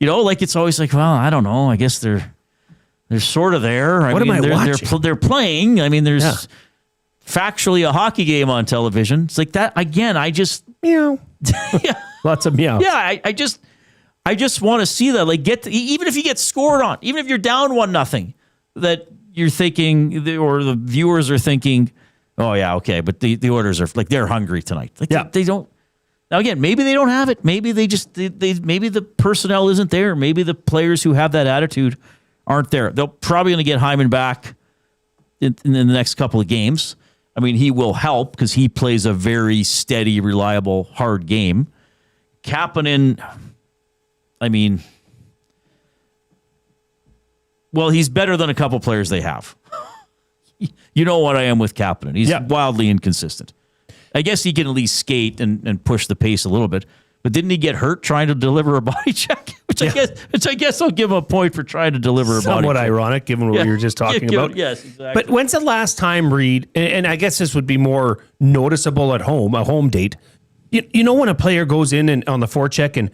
It's always like, well, I don't know. I guess they're sort of there. What am I watching? They're playing. I mean, there's factually a hockey game on television. It's like that again. I just meow. Lots of meow. Yeah, I just want to see that. Even if you get scored on, even if you're down 1-0, that you're thinking, or the viewers are thinking, oh yeah, okay, but the Oilers are they're hungry tonight. They don't. Now again, maybe they don't have it. Maybe maybe the personnel isn't there. Maybe the players who have that attitude aren't there. They're probably going to get Hyman back in the next couple of games. I mean, he will help because he plays a very steady, reliable, hard game. Kapanen, I mean, well, he's better than a couple players they have. You know what I am with Kapanen. He's wildly inconsistent. I guess he can at least skate and push the pace a little bit. But didn't he get hurt trying to deliver a body check? Which I guess I'll give him a point for trying to deliver a body check. Somewhat ironic, given what you were just talking about. Yes, exactly. But when's the last time, Reid, and I guess this would be more noticeable at home, a home date, you know when a player goes in and on the forecheck and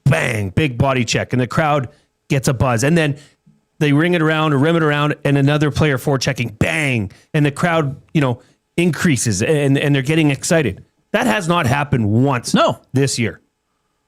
bang, big body check, and the crowd gets a buzz, and then they ring it around or rim it around, and another player forechecking, bang, and the crowd, increases, and they're getting excited. That has not happened once this year.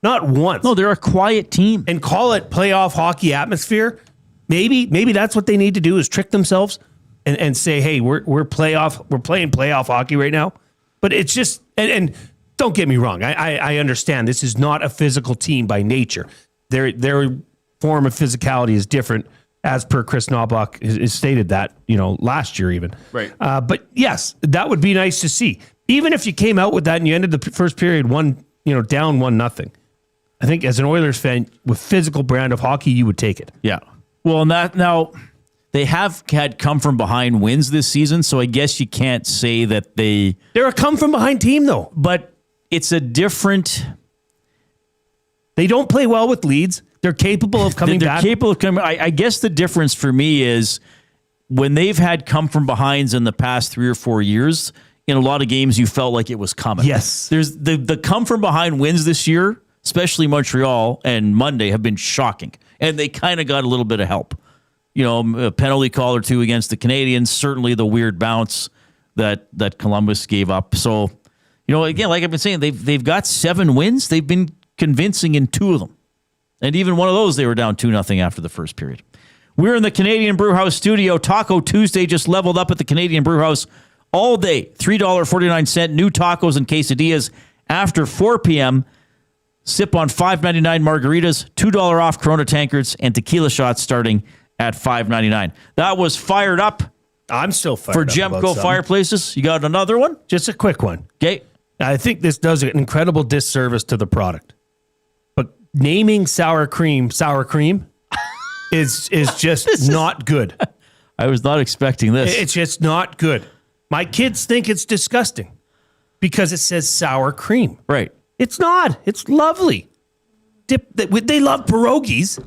Not once. No, they're a quiet team. And call it playoff hockey atmosphere. Maybe that's what they need to do is trick themselves and say, hey, we're playing playoff hockey right now. But it's just and don't get me wrong. I understand this is not a physical team by nature. Their form of physicality is different, as per Chris Knobloch has stated that, last year even. Right. But yes, that would be nice to see. Even if you came out with that and you ended the first period down 1-0. I think as an Oilers fan with physical brand of hockey, you would take it. Yeah. Well, now they have had come from behind wins this season, so I guess you can't say that they're a come from behind team though. But it's a different. They don't play well with leads. They're capable of coming back. They're capable of coming. I guess the difference for me is when they've had come from behinds in the past 3 or 4 years. In a lot of games, you felt like it was coming. Yes. There's the come from behind wins this year, especially Montreal and Monday, have been shocking. And they kind of got a little bit of help. A penalty call or two against the Canadiens, certainly the weird bounce that Columbus gave up. So, again, like I've been saying, they've got 7 wins. They've been convincing in 2 of them. And even one of those, they were down 2-0 after the first period. We're in the Canadian Brewhouse studio. Taco Tuesday just leveled up at the Canadian Brewhouse. All day, $3.49, new tacos and quesadillas after 4 p.m. Sip on $5.99 margaritas, $2 off Corona tankards, and tequila shots starting at $5.99. That was fired up. I'm still fired for up Gemco Fireplaces. You got another one? Just a quick one. Okay. I think this does an incredible disservice to the product. But naming sour cream is just not good. I was not expecting this. It's just not good. My kids think it's disgusting because it says sour cream. Right. It's not. It's lovely. They love pierogies.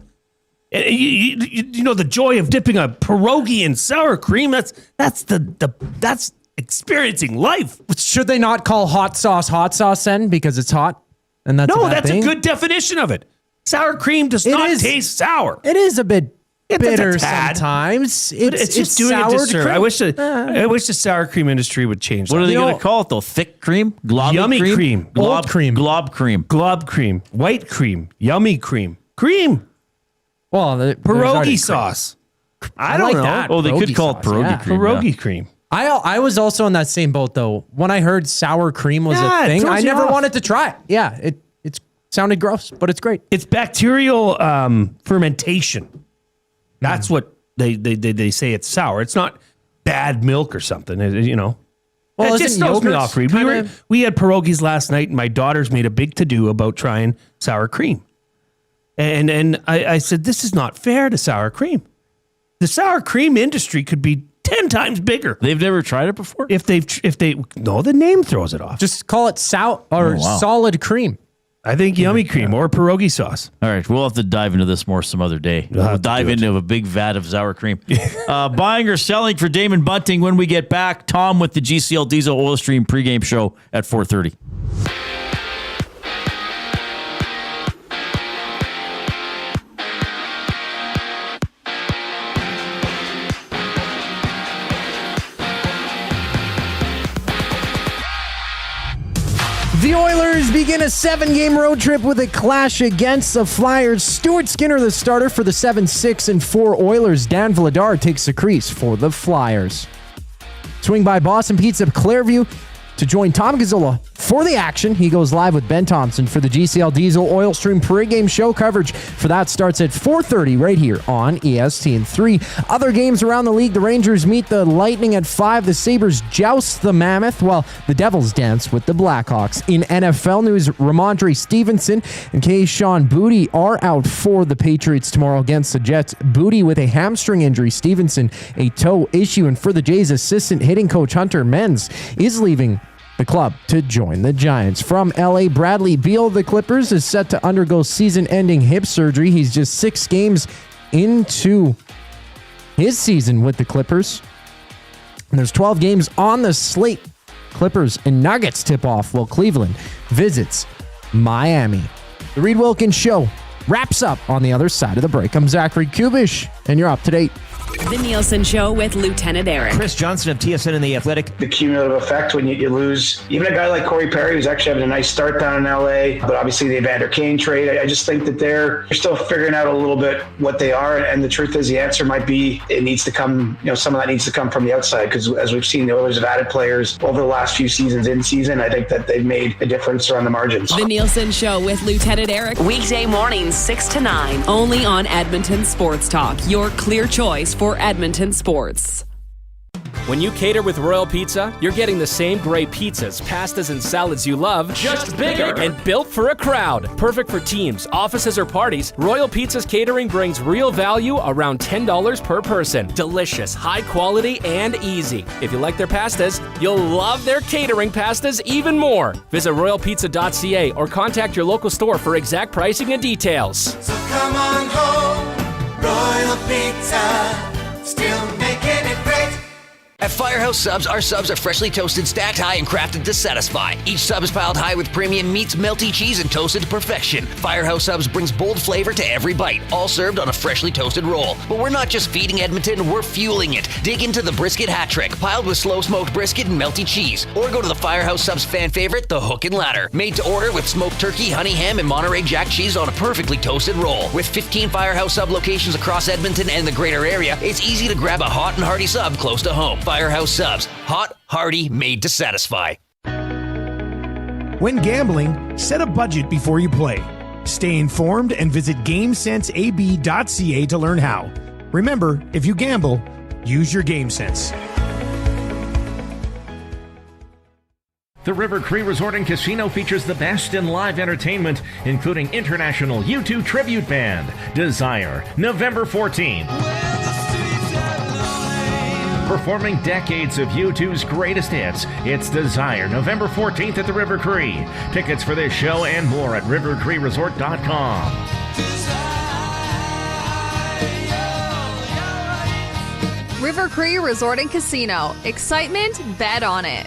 The joy of dipping a pierogi in sour cream. That's experiencing life. Should they not call hot sauce then because it's hot? And that's a good definition of it. Sour cream does not taste sour. It is a bit bitter a tad. Sometimes. It's just doing a disservice. I wish the sour cream industry would change that. What are they going to call it, though? Thick cream? Globby yummy cream. Glob cream. Glob cream. Glob cream. White cream. Yummy cream. Cream. Well, pierogi sauce. I don't like know. that. Oh, they could call it pierogi cream. Pierogi cream. I was also in that same boat, though. When I heard sour cream was a thing, I never wanted to try it. Yeah, it sounded gross, but it's great. It's bacterial fermentation. That's what they say it's sour. It's not bad milk or something, Well, it just throws me off, Reid. We had pierogies last night, and my daughters made a big to-do about trying sour cream. And I said, this is not fair to sour cream. The sour cream industry could be 10 times bigger. They've never tried it before? The name throws it off. Just call it solid cream. I think yummy cream or pierogi sauce. All right, we'll have to dive into this more some other day. We'll dive into a big vat of sour cream. Buying or selling for Damon Bunting when we get back. Tom with the GCL Diesel Oil Stream pregame show at 4:30. The Oilers begin a 7-game road trip with a clash against the Flyers. Stuart Skinner, the starter for the 7-6-4 Oilers. Dan Vladar takes the crease for the Flyers. Swing by Boston Pizza Clairview to join Tom Gazzola for the action. He goes live with Ben Thomson for the GCL Diesel Oil Stream pregame show. Coverage for that starts at 4:30 right here on ESPN3. Other games around the league, the Rangers meet the Lightning at 5. The Sabres joust the Mammoth, while the Devils dance with the Blackhawks. In NFL news, Ramondre Stevenson and Kayshon Boutte are out for the Patriots tomorrow against the Jets. Boutte with a hamstring injury, Stevenson a toe issue, and for the Jays, assistant hitting coach Hunter Menz is leaving the club to join the Giants. From LA, Bradley Beal, the Clippers, is set to undergo season-ending hip surgery. He's just 6 games into his season with the Clippers. And there's 12 games on the slate. Clippers and Nuggets tip off while Cleveland visits Miami. The Reid Wilkins Show wraps up on the other side of the break. I'm Zachary Kubish, and you're up to date. The Nielsen Show with Lieutenant Eric. Chris Johnson of TSN and The Athletic. The cumulative effect when you lose even a guy like Corey Perry, who's actually having a nice start down in LA, but obviously the Evander Kane trade. I just think that they're still figuring out a little bit what they are. And the truth is the answer might be it needs to come, some of that needs to come from the outside, because as we've seen, the Oilers have added players over the last few seasons in season. I think that they've made a difference around the margins. The Nielsen Show with Lieutenant Eric. Weekday mornings 6 to 9. Only on Edmonton Sports Talk. Your clear choice for Edmonton sports. When you cater with Royal Pizza, you're getting the same great pizzas, pastas, and salads you love, just bigger and built for a crowd. Perfect for teams, offices, or parties, Royal Pizza's catering brings real value around $10 per person. Delicious, high quality, and easy. If you like their pastas, you'll love their catering pastas even more. Visit royalpizza.ca or contact your local store for exact pricing and details. So come on home, Royal Pizza, still making it great. At Firehouse Subs, our subs are freshly toasted, stacked high, and crafted to satisfy. Each sub is piled high with premium meats, melty cheese, and toasted to perfection. Firehouse Subs brings bold flavor to every bite, all served on a freshly toasted roll. But we're not just feeding Edmonton, we're fueling it. Dig into the brisket hat trick, piled with slow-smoked brisket and melty cheese. Or go to the Firehouse Subs fan favorite, the Hook and Ladder. Made to order with smoked turkey, honey ham, and Monterey Jack cheese on a perfectly toasted roll. With 15 Firehouse Sub locations across Edmonton and the greater area, it's easy to grab a hot and hearty sub close to home. Firehouse Subs. Hot, hearty, made to satisfy. When gambling, set a budget before you play. Stay informed and visit GameSenseAB.ca to learn how. Remember, if you gamble, use your game sense. The River Cree Resort and Casino features the best in live entertainment, including international U2 tribute band, Desire, November 14th. Performing decades of U2's greatest hits, it's Desire, November 14th at the River Cree. Tickets for this show and more at rivercreeresort.com. River Cree Resort and Casino. Excitement, bet on it.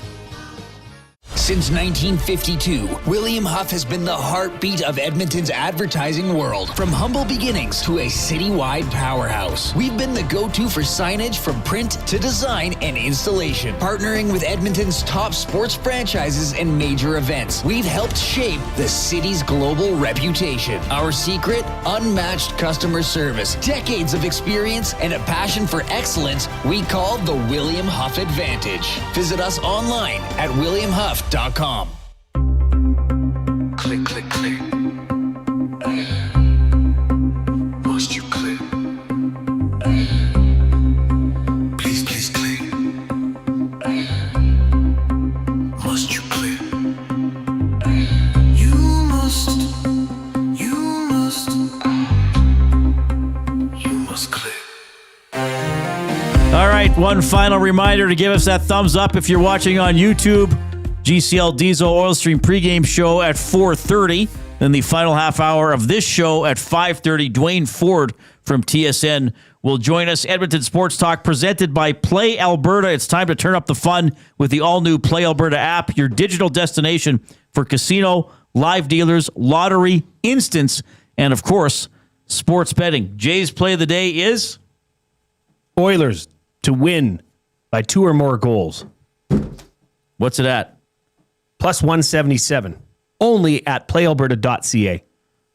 Since 1952, William Huff has been the heartbeat of Edmonton's advertising world. From humble beginnings to a citywide powerhouse, we've been the go-to for signage from print to design and installation. Partnering with Edmonton's top sports franchises and major events, we've helped shape the city's global reputation. Our secret? Unmatched customer service, decades of experience, and a passion for excellence we call the William Huff Advantage. Visit us online at williamhuff.com. Click, click, click. Must you click? Please, please click. Must you click? You must click. All right, one final reminder to give us that thumbs up if you're watching on YouTube. GCL Diesel Oil Stream pregame show at 4:30. Then the final half hour of this show at 5:30. Duane Forde from TSN will join us. Edmonton Sports Talk presented by Play Alberta. It's time to turn up the fun with the all-new Play Alberta app, your digital destination for casino, live dealers, lottery, instants, and, of course, sports betting. Jay's play of the day is? Oilers to win by 2 or more goals. What's it at? Plus 177. Only at playalberta.ca.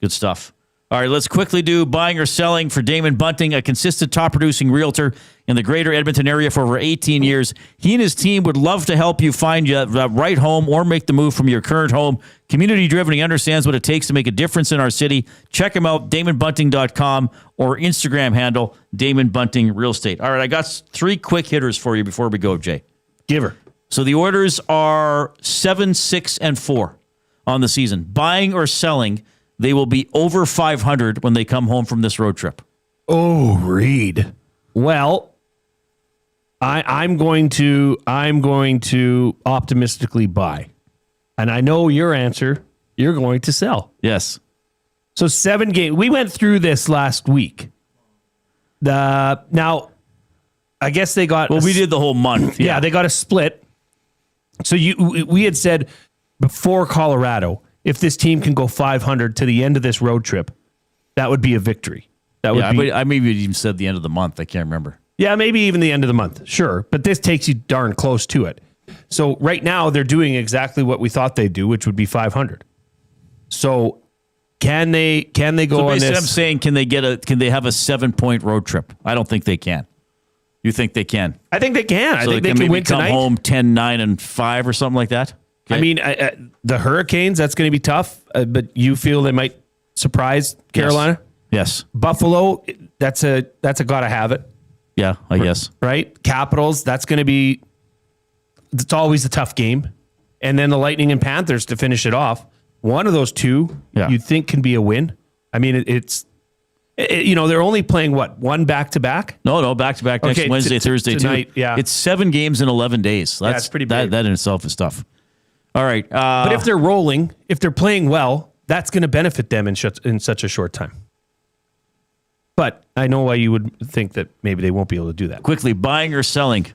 Good stuff. All right, let's quickly do buying or selling for Damon Bunting, a consistent top-producing realtor in the greater Edmonton area for over 18 years. He and his team would love to help you find the right home or make the move from your current home. Community-driven, he understands what it takes to make a difference in our city. Check him out, DamonBunting.com, or Instagram handle, Damon Bunting Real Estate. All right, I got 3 quick hitters for you before we go, Jay. Give her. So the Oilers are 7-6-4 on the season. Buying or selling, they will be over 500 when they come home from this road trip. Oh, Reid. Well, I'm going to optimistically buy. And I know your answer. You're going to sell. Yes. So 7 games. We went through this last week. Now, I guess they got... Well, we did the whole month. Yeah, they got a split. So we had said before Colorado, if this team can go 500 to the end of this road trip, that would be a victory. That would be. I maybe even said the end of the month. I can't remember. Yeah, maybe even the end of the month. Sure. But this takes you darn close to it. So right now they're doing exactly what we thought they'd do, which would be 500. So can they go on this? I'm saying, can they have a 7-point road trip? I don't think they can. You think they can? I think they can. I think they can maybe win come tonight. home 10-9-5 or something like that. Okay. I mean, the Hurricanes, that's going to be tough, but you feel they might surprise Carolina? Yes. Buffalo, that's a gotta have it. Yeah, I guess. Right? Capitals, it's always a tough game. And then the Lightning and Panthers to finish it off. One of those two you'd think can be a win. I mean, they're only playing one back-to-back? No, back-to-back next Wednesday, Thursday, tonight, too. Yeah. It's 7 games in 11 days. That's pretty big. That in itself is tough. All right. But if they're rolling, if they're playing well, that's going to benefit them in such a short time. But I know why you would think that maybe they won't be able to do that. Quickly, buying or selling?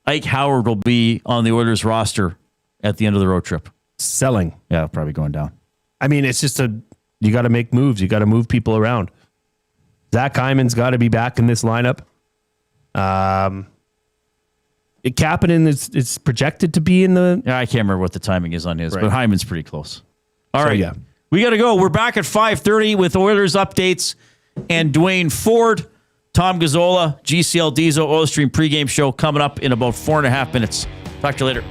Ike Howard will be on the Oilers roster at the end of the road trip. Selling. Yeah, probably going down. I mean, it's just you got to make moves. You got to move people around. Zach Hyman's got to be back in this lineup. Kapanen is projected to be in the... Yeah, I can't remember what the timing is on his, right. but Hyman's pretty close. All right. Yeah. We got to go. We're back at 5:30 with Oilers updates and Duane Forde, Tom Gazzola, GCL Diesel, Oil Stream pregame show coming up in about 4.5 minutes. Talk to you later.